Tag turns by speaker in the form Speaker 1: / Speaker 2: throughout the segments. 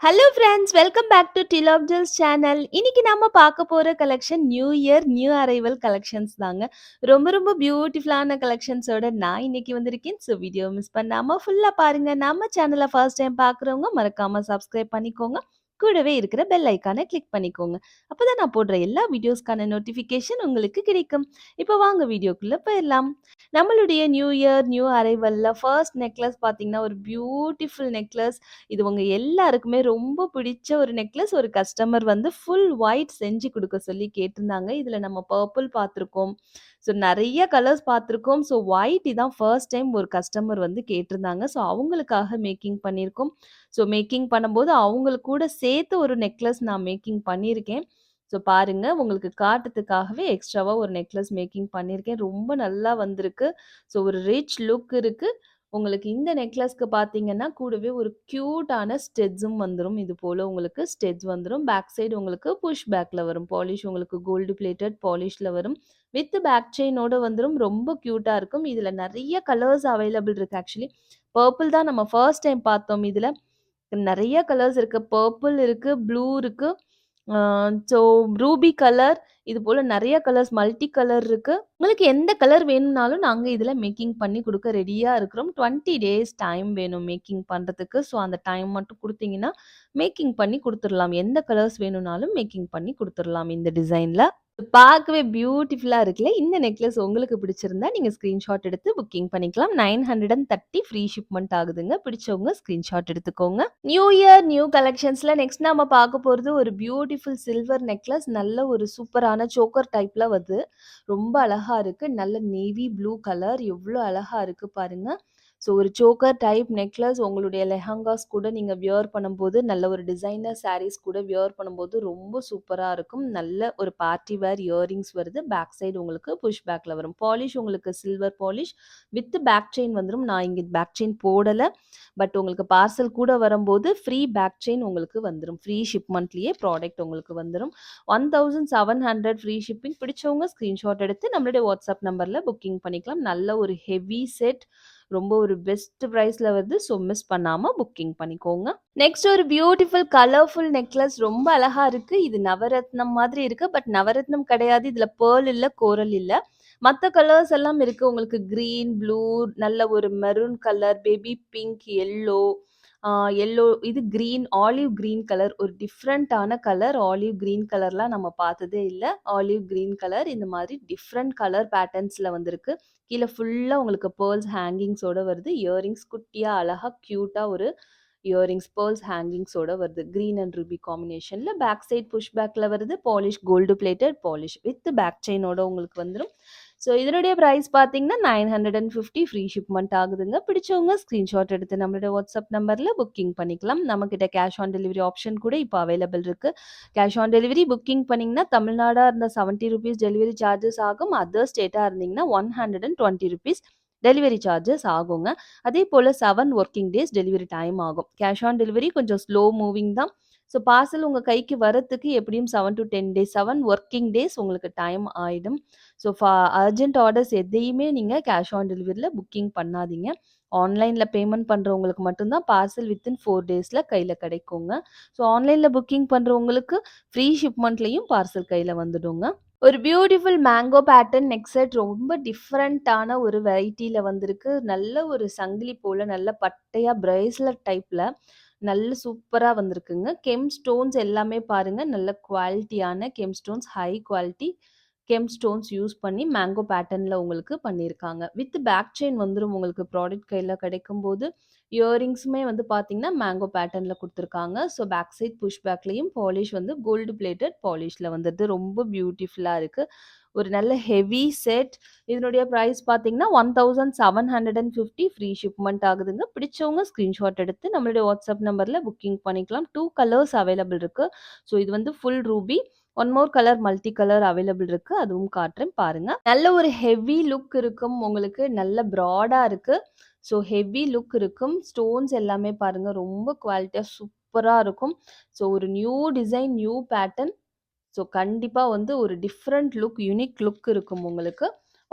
Speaker 1: Hello friends, welcome back to Tilak jewels channel. இன்னைக்கு நாம பார்க்க போற collection new year, new arrival collections தாங்க. ரொம்ப ரொம்ப பியூட்டிஃபுல்லான கலெக்ஷன்ஸோட நான் இன்னைக்கு வந்திருக்கேன். ஸோ வீடியோ மிஸ் பண்ணாம ஃபுல்லா பாருங்க. நம்ம சேனல ஃபர்ஸ்ட் டைம் பார்க்குறவங்க மறக்காம சப்ஸ்கிரைப் பண்ணிக்கோங்க. கூடவே இருக்கிற பெல் ஐகானை கிளிக் பண்ணிக்கோங்க. அப்பதான் நான் போடுற எல்லா வீடியோஸ்க்கான நோட்டிஃபிகேஷன் உங்களுக்கு கிடைக்கும். இப்போ வாங்க வீடியோக்குள்ள போயிடலாம். நம்மளுடைய நியூ இயர், நியூ அரைவல்ல ஃபர்ஸ்ட் நெக்லஸ் பார்த்தீங்கன்னா, ஒரு பியூட்டிஃபுல் நெக்லஸ். இது உங்க எல்லாருக்குமே ரொம்ப பிடிச்ச ஒரு நெக்லஸ். ஒரு கஸ்டமர் வந்து ஃபுல் ஒயிட் செஞ்சு குடுக்க சொல்லி கேட்டிருந்தாங்க. இதுல நம்ம பர்பிள் பார்த்துருக்கோம். ஸோ நெறைய கலர்ஸ் பார்த்துருக்கோம். ஸோ ஒயிட் இதான் ஃபர்ஸ்ட் டைம் ஒரு கஸ்டமர் வந்து கேட்டிருந்தாங்க. ஸோ அவங்களுக்காக மேக்கிங் பண்ணியிருக்கோம். ஸோ மேக்கிங் பண்ணும்போது அவங்களுக்கு கூட சேர்த்து ஒரு நெக்லஸ் நான் மேக்கிங் பண்ணியிருக்கேன். ஸோ பாருங்க, உங்களுக்கு காட்டுறதுக்காகவே எக்ஸ்ட்ராவா ஒரு நெக்லஸ் மேக்கிங் பண்ணியிருக்கேன். ரொம்ப நல்லா வந்திருக்கு. ஸோ ஒரு ரிச் லுக் இருக்கு. உங்களுக்கு இந்த நெக்லஸ்க்கு பார்த்தீங்கன்னா, கூடவே ஒரு கியூட்டான ஸ்டெட்ஸும் வந்துரும். இது போல உங்களுக்கு ஸ்டெட்ஸ் வந்துரும். பேக் சைடு உங்களுக்கு புஷ் பேக்ல வரும். பாலிஷ் உங்களுக்கு கோல்டு பிளேட்டட் பாலிஷ்ல வரும். வித் பேக் செயினோட வந்துரும். ரொம்ப கியூட்டா இருக்கும். இதுல நெறைய கலர்ஸ் அவைலபிள் இருக்கு ஆக்சுவலி. பர்பிள் தான் நம்ம ஃபர்ஸ்ட் டைம் பார்த்தோம் இதுல. நெறைய கலர்ஸ் இருக்கு. பர்பிள் இருக்கு, ப்ளூ இருக்கு. ஆ ஸோ ரூபி கலர், இது போல நெறைய கலர்ஸ் மல்டி கலர் இருக்கு. உங்களுக்கு எந்த கலர் வேணும்னாலும் நாங்க இதுல மேக்கிங் பண்ணி குடுக்க ரெடியா இருக்கிறோம். 20 டேஸ் டைம் வேணும் மேக்கிங் பண்றதுக்கு. ஸோ அந்த டைம் மட்டும் குடுத்தீங்கன்னா, மேக்கிங் பண்ணி குடுத்துறலாம். எந்த கலர்ஸ் வேணும்னாலும் மேக்கிங் பண்ணி குடுத்துறலாம் இந்த டிசைன்ல. பார்க்கவே பியூட்டிஃபுல்லா இருக்குல்ல. இந்த நெக்லஸ் உங்களுக்கு பிடிச்சிருந்தா நீங்க ஸ்கிரீன்ஷாட் எடுத்து புக்கிங் பண்ணிக்கலாம். 930 ஃப்ரீ ஷிப்மெண்ட் ஆகுதுங்க. பிடிச்சவங்க ஸ்கிரீன்ஷாட் எடுத்துக்கோங்க. நியூ இயர், நியூ கலெக்ஷன்ஸ்ல நெக்ஸ்ட் நாம பார்க்க போறது ஒரு பியூட்டிஃபுல் சில்வர் நெக்லஸ். நல்ல ஒரு சூப்பரான சோக்கர் டைப்ல வருது. ரொம்ப அழகா இருக்கு. நல்ல நேவி ப்ளூ கலர். எவ்ளோ அழகா இருக்கு பாருங்க. ஸோ ஒரு சோக்கர் டைப் நெக்லஸ் உங்களுடைய லெஹங்காஸ் கூட நீங்க வியர் பண்ணும்போது, நல்ல ஒரு டிசைனர் சாரீஸ் கூட வியர் பண்ணும்போது ரொம்ப சூப்பரா இருக்கும். நல்ல ஒரு பார்ட்டி வேர் இயரிங்ஸ் வருது. பேக் சைடு உங்களுக்கு புஷ் பேக்ல வரும். பாலிஷ் உங்களுக்கு silver polish with back chain வந்துரும். நான் இங்க பேக் செயின் போடல. பட் உங்களுக்கு பார்சல் கூட வரும்போது ஃப்ரீ பேக் செயின் உங்களுக்கு வந்துரும். ஃப்ரீ ஷிப்மெண்ட்லயே ப்ராடக்ட் உங்களுக்கு வந்துரும். 1700 ஃப்ரீ ஷிப்பிங். பிடிச்சவங்க ஸ்கிரீன்ஷாட் எடுத்து நம்மளுடைய வாட்ஸ்அப் நம்பர்ல புக்கிங் பண்ணிக்கலாம். நல்ல ஒரு ஹெவி செட். ரொம்ப ஒரு பெஸ்ட் பிரைஸ்ல வருது. ஸோ மிஸ் பண்ணாம புக்கிங் பண்ணிக்கோங்க. நெக்ஸ்ட் ஒரு பியூட்டிஃபுல் கலர்ஃபுல் நெக்லஸ். ரொம்ப அழகா இருக்கு. இது நவரத்னம் மாதிரி இருக்கு. பட் நவரத்னம் கிடையாது. இதுல பேர்ல் இல்ல, கோரல் இல்ல. மத்த கலர்ஸ் எல்லாம் இருக்கு. உங்களுக்கு கிரீன், ப்ளூ, நல்ல ஒரு maroon colour, baby pink, yellow, yellow, இது கிரீன், ஆலிவ் கிரீன் கலர். ஒரு டிஃப்ரெண்ட்டான கலர். ஆலிவ் கிரீன் கலர்லாம் நம்ம பார்த்ததே இல்ல. ஆலிவ் கிரீன் கலர் இந்த மாதிரி டிஃப்ரெண்ட் கலர் பேட்டர்ன்ஸ்ல வந்திருக்கு. கீழ ஃபுல்லா உங்களுக்கு பேர்ல்ஸ் ஹேங்கிங்ஸோட வருது. இயரிங்ஸ் குட்டியா அழகா கியூட்டா ஒரு இயரிங்ஸ் பேர்ல்ஸ் ஹேங்கிங்ஸோட வருது. கிரீன் அண்ட் ரூபி காம்பினேஷன்ல. பேக் சைட் புஷ் பேக்ல வருது. Polish gold plated polish with back செயினோட உங்களுக்கு வந்துரும். ஸோ இதனுடைய பிரைஸ் பார்த்தீங்கன்னா 950 ஃப்ரீ ஷிப்மெண்ட் ஆகுதுங்க. பிடிச்சவங்க ஸ்கிரீன்ஷாட் எடுத்து நம்மளோட வாட்ஸ்அப் நம்பர்ல புக்கிங் பண்ணிக்கலாம். நம்மகிட்ட கேஷ் ஆன் டெலிவரி ஆப்ஷன் கூட இப்போ அவைலபிள் இருக்கு. கேஷ் ஆன் டெலிவரி புக்கிங் பண்ணீங்கன்னா தமிழ்நாடா இருந்தா ₹70 டெலிவரி சார்ஜஸ் ஆகும். அதர் ஸ்டேட்டா இருந்தீங்கன்னா ₹120 டெலிவரி சார்ஜஸ் ஆகுங்க. அதே போல 7 ஒர்க்கிங் டேஸ் டெலிவரி டைம் ஆகும். கேஷ் ஆன் டெலிவரி கொஞ்சம் ஸ்லோ மூவிங் தான். ஸோ பார்சல் உங்க கைக்கு வரத்துக்கு எப்படியும் 7 to 10 டேஸ், 7 ஒர்க்கிங் டேஸ் உங்களுக்கு டைம் ஆயிடும். ஸோ அர்ஜென்ட் ஆர்டர்ஸ் எதையுமே நீங்க கேஷ் ஆன் டெலிவரில புக்கிங் பண்ணாதீங்க. ஆன்லைன்ல பேமெண்ட் பண்றவங்களுக்கு மட்டும் தான் பார்சல் வித்தின் 4 டேஸ்ல கையில கிடைக்குங்க. ஸோ ஆன்லைன்ல புக்கிங் பண்றவங்களுக்கு ஃப்ரீ ஷிப்மெண்ட்லயும் பார்சல் கையில வந்துடுங்க. ஒரு beautiful mango pattern neck set. ரொம்ப டிஃப்ரெண்ட்டான ஒரு வெரைட்டில வந்திருக்கு. நல்ல ஒரு சங்கிலி போல நல்ல பட்டையா பிரேஸ்லெட் டைப்ல நல்ல சூப்பரா வந்திருக்குங்க. கெம் ஸ்டோன்ஸ் எல்லாமே பாருங்க. நல்ல குவாலிட்டியான gem stones, high quality gem stones use பண்ணி மேங்கோ பேட்டர்ன்ல உங்களுக்கு பண்ணியிருக்காங்க. வித் பேக் செயின் வந்துரும் உங்களுக்கு ப்ராடக்ட் கையில கிடைக்கும்போது. இயரிங்ஸுமே வந்து பார்த்தீங்கன்னா, மேங்கோ பேட்டர்ன்ல குடுத்துருக்காங்க. ஸோ பேக் சைட் புஷ் பேக்லயும் பாலிஷ் வந்து கோல்டு பிளேட்டட் பாலிஷ்ல வந்துருது. ரொம்ப பியூட்டிஃபுல்லா இருக்கு. ஒரு நல்ல ஹெவி செட். இதனுடைய பிரைஸ் பார்த்தீங்கன்னா, 1750 ஃப்ரீ ஷிப்மெண்ட் ஆகுதுங்க. பிடிச்சவங்க ஸ்கிரீன்ஷாட் எடுத்து நம்மளுடைய வாட்ஸ்அப் நம்பர்ல புக்கிங் பண்ணிக்கலாம். 2 கலர்ஸ் அவைலபிள் இருக்கு. ஸோ இது வந்து full Ruby. One more colour multi colour available இருக்கு. அதுவும் காட்டுறேன் பாருங்க. நல்ல ஒரு ஹெவி லுக் இருக்கும். உங்களுக்கு நல்ல ப்ராடா இருக்கு. ஸோ ஹெவி லுக் இருக்கும். ஸ்டோன்ஸ் எல்லாமே பாருங்க ரொம்ப குவாலிட்டியா சூப்பரா இருக்கும். ஸோ ஒரு new design, new pattern. So கண்டிப்பா வந்து ஒரு டிஃப்ரெண்ட் லுக், யூனிக் லுக் இருக்கும் உங்களுக்கு.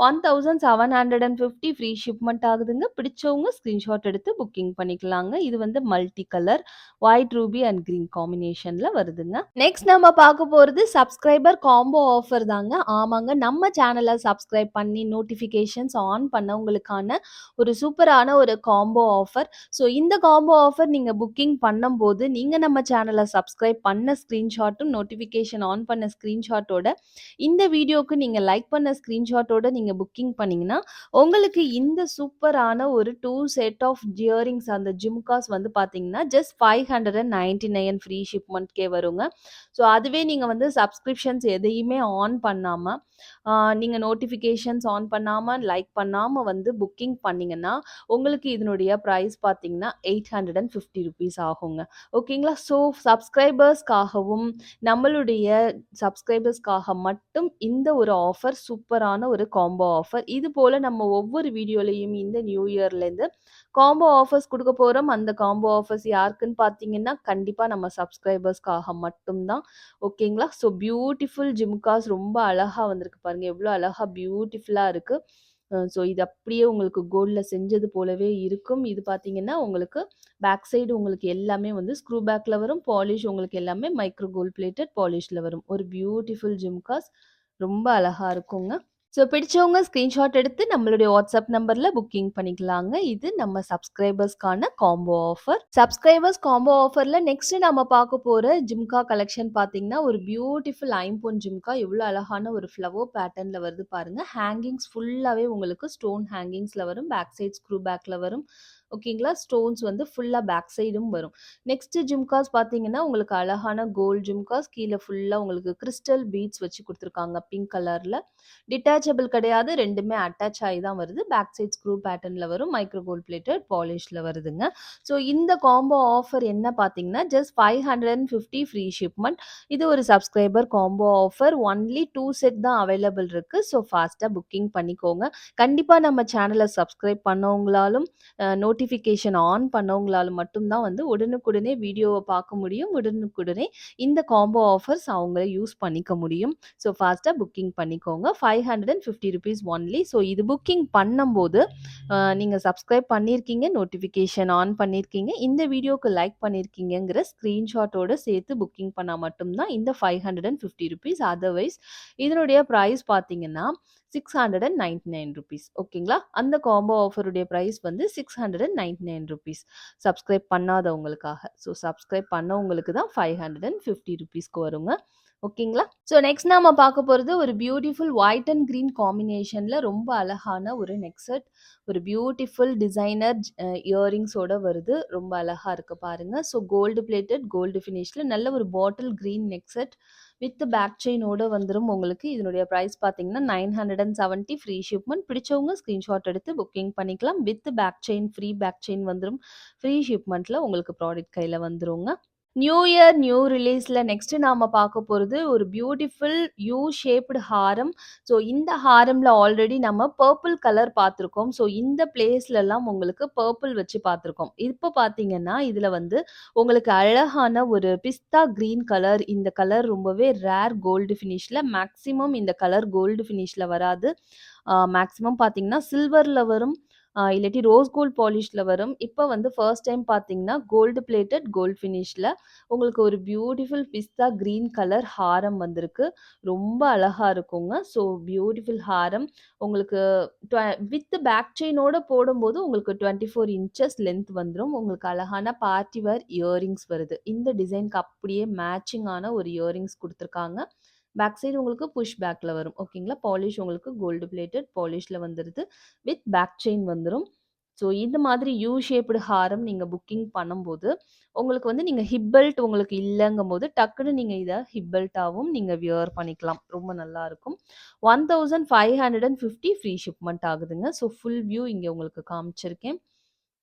Speaker 1: 1750 ஃப்ரீ ஷிப்மெண்ட் ஆகுதுங்க. பிடிச்சவங்க ஸ்கிரீன்ஷாட் எடுத்து புக்கிங் பண்ணிக்கலாங்க. இது வந்து multi colour white ruby and green காம்பினேஷன்ல வருதுங்க. நெக்ஸ்ட் நம்ம பார்க்க போறது சப்ஸ்கிரைபர் காம்போ ஆஃபர் தாங்க. ஆமாங்க, நம்ம சேனல சப்ஸ்கிரைப் பண்ணி நோட்டிஃபிகேஷன்ஸ் ஆன் பண்ணவங்களுக்கான ஒரு சூப்பரான ஒரு காம்போ ஆஃபர். ஸோ இந்த காம்போ ஆஃபர் நீங்க புக்கிங் பண்ணும்போது, நீங்க நம்ம சேனல சப்ஸ்கிரைப் பண்ண ஸ்க்ரீன்ஷாட்டும், நோட்டிஃபிகேஷன் ஆன் பண்ண ஸ்க்ரீன்ஷாட்டோட, இந்த வீடியோக்கு நீங்க லைக் பண்ண ஸ்க்ரீன்ஷாட்டோட நீங்க புக்கிங் பண்ணீங்கன்னா, உங்களுக்கு இந்த சூப்பரான ஒரு 2 செட் ஆஃப் இயரிங்ஸ் அந்த ஜிம்காஸ் வந்து பார்த்தீங்கன்னா, ஜஸ்ட் 599 ஃப்ரீ ஷிப்மெண்ட்கே வருங்க. ஸோ அதுவே நீங்க வந்து சப்ஸ்கிரிப்ஷன்ஸ் எதையுமே ஆன் பண்ணாம, நீங்க நோட்டிஃபிகேஷன்ஸ் ஆன் பண்ணாம, லைக் பண்ணாம வந்து புக்கிங் பண்ணீங்கன்னா, உங்களுக்கு இதனுடைய பிரைஸ் பார்த்தீங்கன்னா, ₹850 ஆகுங்க. ஓகேங்களா? ஸோ சப்ஸ்கிரைபர்ஸ்க்காகவும், நம்மளுடைய சப்ஸ்கிரைபர்ஸ்க்காக மட்டும் இந்த ஒரு ஆஃபர் சூப்பரான ஒரு காம்போ ஆஃபர். இது போல நம்ம ஒவ்வொரு வீடியோலயும் இந்த நியூ இயர்லேருந்து காம்போ ஆஃபர்ஸ் குடுக்க போறோம். அந்த காம்போ ஆஃபர்ஸ் யாருக்குன்னு பார்த்தீங்கன்னா, கண்டிப்பா நம்ம சப்ஸ்கிரைபர்ஸ்க்காக மட்டும் தான். ஓகேங்களா? ஸோ பியூட்டிஃபுல் ஜிம்காஸ் ரொம்ப அழகா வந்திருக்கு பாருங்க. எவ்வளோ அழகா பியூட்டிஃபுல்லா இருக்கு. ஸோ இது அப்படியே உங்களுக்கு கோல்ட்ல செஞ்சது போலவே இருக்கும். இது பார்த்தீங்கன்னா, உங்களுக்கு பேக் சைடு உங்களுக்கு எல்லாமே வந்து ஸ்க்ரூ பேக்ல வரும். பாலிஷ் உங்களுக்கு எல்லாமே மைக்ரோ கோல்ட் பிளேட்டட் பாலிஷ்ல வரும். ஒரு பியூட்டிஃபுல் ஜிம்காஸ் ரொம்ப அழகா இருக்குங்க. ஸோ பிடிச்சவங்க ஸ்க்ரீன்ஷாட் எடுத்து நம்மளுடைய வாட்ஸ்அப் நம்பர்ல புக்கிங் பண்ணிக்கலாங்க. இது நம்ம சப்ஸ்கிரைபர்ஸ்க்கான காம்போ ஆஃபர். சப்ஸ்கிரைபர்ஸ் காம்போ ஆஃபர்ல நெக்ஸ்ட் நம்ம பார்க்க போற ஜிம்கா கலெக்ஷன் பார்த்தீங்கன்னா, ஒரு பியூட்டிஃபுல் ஐம்பொன் ஜிம்கா எவ்வளோ அழகான ஒரு ஃப்ளவர் பேட்டர்ன்ல வருது பாருங்க. ஹேங்கிங்ஸ் ஃபுல்லாவே உங்களுக்கு ஸ்டோன் ஹேங்கிங்ஸ்ல வரும். பேக் சைட் ஸ்க்ரூ பேக்ல வரும். ஓகேங்களா? ஸ்டோன்ஸ் வந்து ஃபுல்லா பேக் சைடும் வரும். நெக்ஸ்ட் ஜிம்காஸ் பார்த்தீங்கன்னா, உங்களுக்கு அழகான கோல்ட் ஜிம்காஸ் கீழ ஃபுல்லா உங்களுக்கு கிறிஸ்டல் பீட்ஸ் வச்சு குடுத்துருக்காங்க பிங்க் கலர்ல. டிட்டாச்சபிள் கிடையாது. 2மே அட்டாச் ஆயி தான் வருது. பேக் சைட் ஸ்க்ரூ பேட்டர்ன்ல வரும். மைக்ரோ கோல்ட் பிளேட்டட் பாலிஷ்ல வருதுங்க. ஸோ இந்த காம்போ ஆஃபர் என்ன பார்த்தீங்கன்னா, ஜஸ்ட் 550 ஃப்ரீ ஷிப்மெண்ட். இது ஒரு subscriber combo offer. Only 2 set தான் அவைலபிள் இருக்கு. ஸோ ஃபாஸ்ட்டா புக்கிங் பண்ணிக்கோங்க. கண்டிப்பா நம்ம சேனல சப்ஸ்கிரைப் பண்ணவங்களாலும், நோட்டிஃபிகேஷன் ஆன் பண்ணவங்களாலும் மட்டும் தான் வந்து உடனுக்குடனே வீடியோவ பார்க்க முடியும். உடனுக்குடனே இந்த காம்போ ஆஃபர்ஸ் அவங்க யூஸ் பண்ணிக்க முடியும். ஸோ ஃபாஸ்ட்டா புக்கிங் பண்ணிக்கோங்க. ₹550 ஒன்லி. ஸோ இது புக்கிங் பண்ணும்போது, நீங்க சப்ஸ்கிரைப் பண்ணியிருக்கீங்க, நோட்டிஃபிகேஷன் ஆன் பண்ணியிருக்கீங்க, இந்த வீடியோக்கு லைக் பண்ணியிருக்கீங்கங்கிற ஸ்க்ரீன்ஷாட்டோட சேர்த்து புக்கிங் பண்ணா மட்டும் தான் இந்த ₹550. அதர்வைஸ் இதனுடைய பிரைஸ் பார்த்தீங்கன்னா, ₹699. ஓகேங்களா? அந்த காம்போ ஆஃபருடைய பிரைஸ் வந்து ₹699 சப்ஸ்கிரைப் பண்ணாதவங்களுக்காக. ஸோ சப்ஸ்கிரைப் பண்ணவங்களுக்கு தான் ₹550க்கு வருங்க. ஓகேங்களா? ஸோ நெக்ஸ்ட் நாம பார்க்க போறது ஒரு பியூட்டிஃபுல் ஒயிட் அண்ட் கிரீன் காம்பினேஷன்ல ரொம்ப அழகான ஒரு நெக் செட். ஒரு பியூட்டிஃபுல் டிசைனர் இயரிங்ஸோட வருது. ரொம்ப அழகா இருக்கு பாருங்க. ஸோ கோல்டு பிளேட்டட் கோல்டு ஃபினிஷ்ல நல்ல ஒரு bottle green neck set with back செயினோட வந்துரும் உங்களுக்கு. இதனுடைய பிரைஸ் பார்த்தீங்கன்னா, 970 ஃப்ரீ ஷிப்மெண்ட். பிடிச்சவங்க ஸ்கிரீன்ஷாட் எடுத்து புக்கிங் பண்ணிக்கலாம். With back chain free back chain வந்துரும். ஃப்ரீ ஷிப்மெண்ட்ல உங்களுக்கு ப்ராடக்ட் கையில வந்துருங்க. நியூ இயர் நியூ ரிலீஸ்ல நெக்ஸ்ட் நாம பார்க்க போறது ஒரு beautiful U shaped haram. So இந்த ஹாரம்ல ஆல்ரெடி நம்ம பர்பிள் கலர் பார்த்துருக்கோம். ஸோ இந்த பிளேஸ்லலாம் உங்களுக்கு பர்பிள் வச்சு பார்த்துருக்கோம். இப்போ பார்த்தீங்கன்னா, இதுல வந்து உங்களுக்கு அழகான ஒரு பிஸ்தா கிரீன் கலர். இந்த கலர் ரொம்பவே ரேர் கோல்டு ஃபினிஷ்ல. மேக்ஸிமம் இந்த கலர் கோல்டு ஃபினிஷ்ல வராது. மேக்ஸிமம் பார்த்தீங்கன்னா, சில்வர்ல வரும். இல்லாட்டி ரோஸ் கோல்ட் பாலிஷ்ல வரும். இப்போ வந்து ஃபர்ஸ்ட் டைம் பார்த்தீங்கன்னா, கோல்டு பிளேட்டட் கோல்ட் ஃபினிஷ்ல உங்களுக்கு ஒரு பியூட்டிஃபுல் பிஸ்தா கிரீன் கலர் ஹாரம் வந்திருக்கு. ரொம்ப அழகா இருக்குங்க. ஸோ பியூட்டிஃபுல் ஹாரம் உங்களுக்கு வித் பேக் செயினோட போடும்போது உங்களுக்கு 24 இன்ச்சஸ் லென்த் வந்துரும். உங்களுக்கு அழகான பார்ட்டி வேர் இயரிங்ஸ் வருது. இந்த டிசைனுக்கு அப்படியே மேட்சிங்கான ஒரு இயரிங்ஸ் குடுத்துருக்காங்க. பேக் சைடு உங்களுக்கு புஷ் பேக்ல வரும். ஓகேங்களா? பாலிஷ் உங்களுக்கு கோல்டு பிளேட்டட் பாலிஷ்ல வந்துருது. வித் பேக் செயின் வந்துரும். ஸோ இந்த மாதிரி யூ ஷேப்டு ஹாரம் நீங்க புக்கிங் பண்ணும்போது, உங்களுக்கு வந்து நீங்க ஹிப் பெல்ட் உங்களுக்கு இல்லங்கும்போது, டக்குனு நீங்க இத ஹிப் பெல்ட்டாவும் நீங்க வியர் பண்ணிக்கலாம். ரொம்ப நல்லாருக்கும். 1550 ஃப்ரீ ஷிப்மெண்ட் ஆகுதுங்க. ஸோ ஃபுல் வியூ இங்க உங்களுக்கு காமிச்சிருக்கேன்.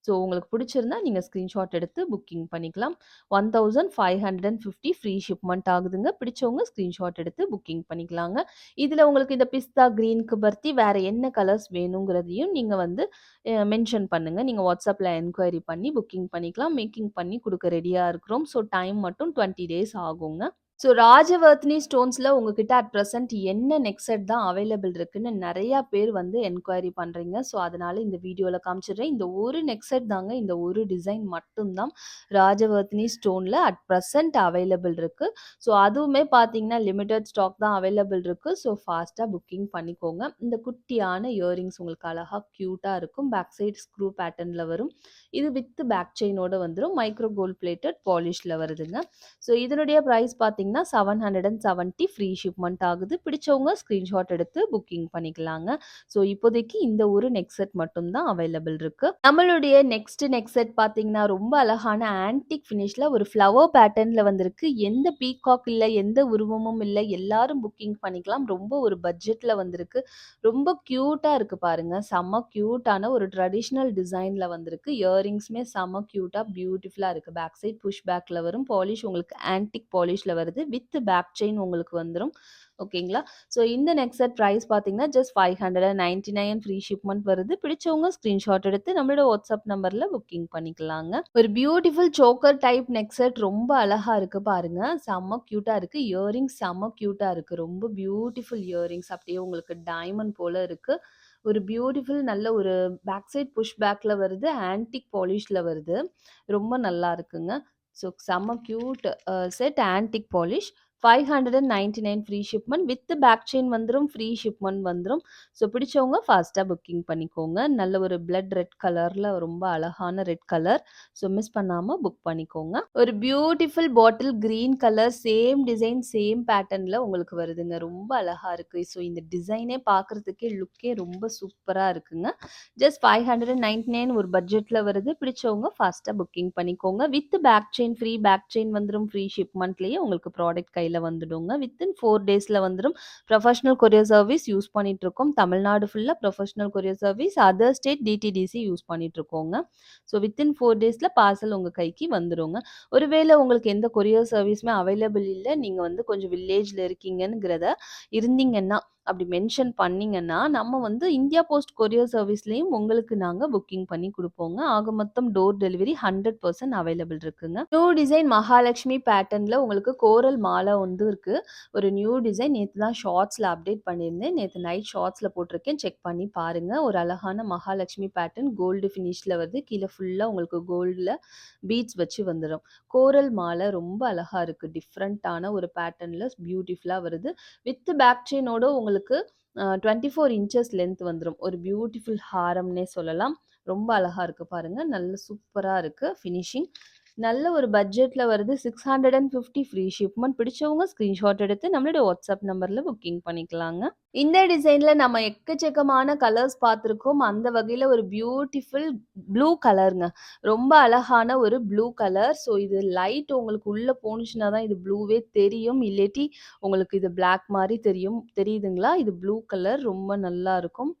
Speaker 1: ஸோ உங்களுக்கு பிடிச்சிருந்தா நீங்க ஸ்கிரீன்ஷாட் எடுத்து புக்கிங் பண்ணிக்கலாம். 1550 ஃப்ரீ ஷிப்மெண்ட் ஆகுதுங்க. பிடிச்சவங்க ஸ்கிரீன்ஷாட் எடுத்து புக்கிங் பண்ணிக்கலாங்க. இதுல உங்களுக்கு இந்த பிஸ்தா கிரீனுக்கு பத்தி வேற என்ன கலர்ஸ் வேணுங்கிறதையும் நீங்க வந்து மென்ஷன் பண்ணுங்க. நீங்க WhatsAppல என்கொயரி பண்ணி புக்கிங் பண்ணிக்கலாம். மேக்கிங் பண்ணி குடுக்க ரெடியா இருக்கிறோம். ஸோ டைம் மட்டும் 20 டேஸ் ஆகுங்க. ஸோ ராஜவர்த்தினி ஸ்டோன்ஸ்ல உங்ககிட்ட அட் பிரசன்ட் என்ன நெக் செட் தான் அவைலபிள் இருக்குன்னு நெறையா பேர் வந்து என்கொயரி பண்றீங்க. ஸோ, அதனால இந்த வீடியோல காமிச்சிடுறேன். இந்த ஒரு நெக் செட் தாங்க. இந்த ஒரு டிசைன் மட்டும் தான் ராஜவர்த்தினி ஸ்டோன்ல அட் பிரசன்ட் அவைலபிள் இருக்கு. ஸோ, அதுவுமே பார்த்தீங்கன்னா, லிமிட்டட் ஸ்டாக் தான் அவைலபிள் இருக்கு. ஸோ, ஃபாஸ்ட்டா புக்கிங் பண்ணிக்கோங்க. இந்த குட்டியான இயரிங்ஸ் உங்களுக்கு அழகா கியூட்டா இருக்கும். பேக் சைடு ஸ்க்ரூ பேட்டர்ன்ல வரும். இது வித் பேக் செயினோட வந்துரும். மைக்ரோ கோல்ட் பிளேட்டட் பாலிஷ்ல வருதுங்க. ஸோ இதனுடைய பிரைஸ் பார்த்தீங்கன்னா, 770 ஃப்ரீ ஷிப்மெண்ட் ஆகுது. பிடிச்சவங்க ஸ்கிரீன்ஷாட் எடுத்து புக்கிங் பண்ணிக்கலாங்க. ஸோ இப்போதைக்கு இந்த ஒரு நெக் செட் மட்டும் தான் அவைலபிள் இருக்கு. நம்மளுடைய நெக் செட் பார்த்தீங்கன்னா, ரொம்ப அழகான ஆன்டிக் ஃபினிஷ்ல ஒரு ஃப்ளவர் பேட்டர்ன்ல வந்திருக்கு. எந்த பீகாக் இல்ல, எந்த உருவமும் இல்ல. எல்லாரும் புக்கிங் பண்ணிக்கலாம். ரொம்ப ஒரு பட்ஜெட்ல வந்திருக்கு. ரொம்ப கியூட்டா இருக்கு பாருங்க. செம்ம கியூட்டான ஒரு ட்ரெடிஷனல் டிசைன்ல வந்திருக்கு. இயரிங்ஸுமே செம்ம கியூட்டா, பியூட்டிஃபுல்லா இருக்கு. பேக் சைட் புஷ் பேக்ல வரும். பாலிஷ் உங்களுக்கு ஆன்டிக் பாலிஷ்ல வருது. வித் பேக் செயின் உங்களுக்கு வந்துரும். ஓகேங்களா? ஸோ இந்த நெக் செட் பிரைஸ் பார்த்தீங்கன்னா, ஜஸ்ட் 599 ஃப்ரீ ஷிப்மெண்ட் வருது. பிடிச்சவங்க ஸ்கிரீன்ஷாட் எடுத்து நம்மளோட வாட்ஸ்அப் நம்பர்ல புக்கிங் பண்ணிக்கலாங்க. ஒரு beautiful choker type neck set ரொம்ப அழகா இருக்கு பாருங்க. செம்ம கியூட்டா இருக்கு. இயரிங்ஸ் செம்ம கியூட்டா இருக்கு. ரொம்ப பியூட்டிஃபுல் இயரிங்ஸ் அப்படியே உங்களுக்கு டைமண்ட் போல இருக்கு. ஒரு பியூட்டிஃபுல் நல்ல ஒரு பேக் சைட் புஷ் பேக்ல வருது. ஆன்டிக் பாலிஷ்ல வருது. ரொம்ப நல்லா இருக்குங்க. ஸோ செம்ம cute set antique polish. 599 free shipment with back chain வந்துரும். ஃப்ரீ ஷிப்மெண்ட் வந்துரும். ஸோ பிடிச்சவங்க ஃபாஸ்ட்டா புக்கிங் பண்ணிக்கோங்க. நல்ல ஒரு பிளட் ரெட் கலர்ல ரொம்ப அழகான ரெட் கலர். ஸோ மிஸ் பண்ணாம புக் பண்ணிக்கோங்க. ஒரு beautiful bottle green colour same design, same பேட்டர்ன்ல உங்களுக்கு வருதுங்க. ரொம்ப அழகா இருக்கு. ஸோ இந்த டிசைனே பார்க்கறதுக்கே லுக்கே ரொம்ப சூப்பரா இருக்குங்க. ஜஸ்ட் 599 ஒரு பட்ஜெட்ல வருது. பிடிச்சவங்க ஃபாஸ்ட்டா புக்கிங் பண்ணிக்கோங்க. With back chain free back chain வந்துரும். ஃப்ரீ ஷிப்மெண்ட்லயே உங்களுக்கு ப்ராடக்ட் கையில வந்துடுங்க. வித்தின் 4 டேஸ்ல வந்துரும். ப்ரொஃபஷனல் கொரியர் சர்வீஸ் யூஸ் பண்ணிட்டு இருக்கோம். தமிழ்நாடு ஃபுல்லா professional courier service. Other state DTDC use பண்ணிட்டு இருக்கோங்க. ஸோ வித்தின் 4 டேஸ்ல பார்சல் உங்க கைக்கு வந்துருங்க. ஒருவேளை உங்களுக்கு எந்த கொரியர் சர்வீஸுமே அவைலபிள் இல்ல, நீங்க வந்து கொஞ்சம் வில்லேஜ்ல இருந்தீங்கன்னா, அப்படி மென்ஷன் பண்ணீங்கன்னா, நம்ம வந்து இந்தியா போஸ்ட் கொரியர் சர்வீஸ்லயும் உங்களுக்கு நாங்க புக்கிங் பண்ணி குடுப்போங்க. ஆக மொத்தம் டோர் டெலிவரி 100% அவைலபிள் இருக்குங்க. நியூ டிசைன் மகாலட்சுமி பேட்டர்ன்ல உங்களுக்கு கோரல் மாலை வந்து இருக்கு. ஒரு நியூ டிசைன் நேத்து தான் ஷார்ட்ஸ்ல அப்டேட் பண்ணியிருந்தேன். நேத்து நைட் ஷார்ட்ஸ்ல போட்டிருக்கேன். செக் பண்ணி பாருங்க. ஒரு அழகான மகாலட்சுமி பேட்டர்ன் கோல்டு ஃபினிஷ்ல வருது. கீழ ஃபுல்லா உங்களுக்கு கோல்டுல பீட்ஸ் வச்சு வந்துரும். கோரல் மாலை ரொம்ப அழகா இருக்கு. டிஃப்ரெண்ட்டான ஒரு பேட்டர்ன்ல பியூட்டிஃபுல்லா வருது. வித் பேக் செயினோட உங்களுக்கு 24 இன்ச்சஸ் லென்த் வந்துரும். ஒரு பியூட்டிஃபுல் ஹாரம்னே சொல்லலாம். ரொம்ப அழகா இருக்கு பாருங்க. நல்ல சூப்பரா இருக்கு ஃபினிஷிங். நல்ல ஒரு பட்ஜெட்ல வருது. 650 ஃப்ரீ ஷிப்மெண்ட். பிடிச்சவங்க ஸ்கிரீன்ஷாட் எடுத்து நம்மளுடைய வாட்ஸ்அப் நம்பர்ல புக்கிங் பண்ணிக்கலாங்க. இந்த டிசைன்ல நம்ம எக்கச்சக்கமான கலர்ஸ் பார்த்துருக்கோம். அந்த வகையில ஒரு பியூட்டிஃபுல் ப்ளூ கலர்ங்க. ரொம்ப அழகான ஒரு ப்ளூ கலர். ஸோ இது லைட் உங்களுக்கு உள்ள போணுச்சுனா தான் இது ப்ளூவே தெரியும். இல்லாட்டி உங்களுக்கு இது பிளாக் மாரி தெரியும். தெரியுதுங்களா? இது ப்ளூ கலர் ரொம்ப நல்லா இருக்கும்.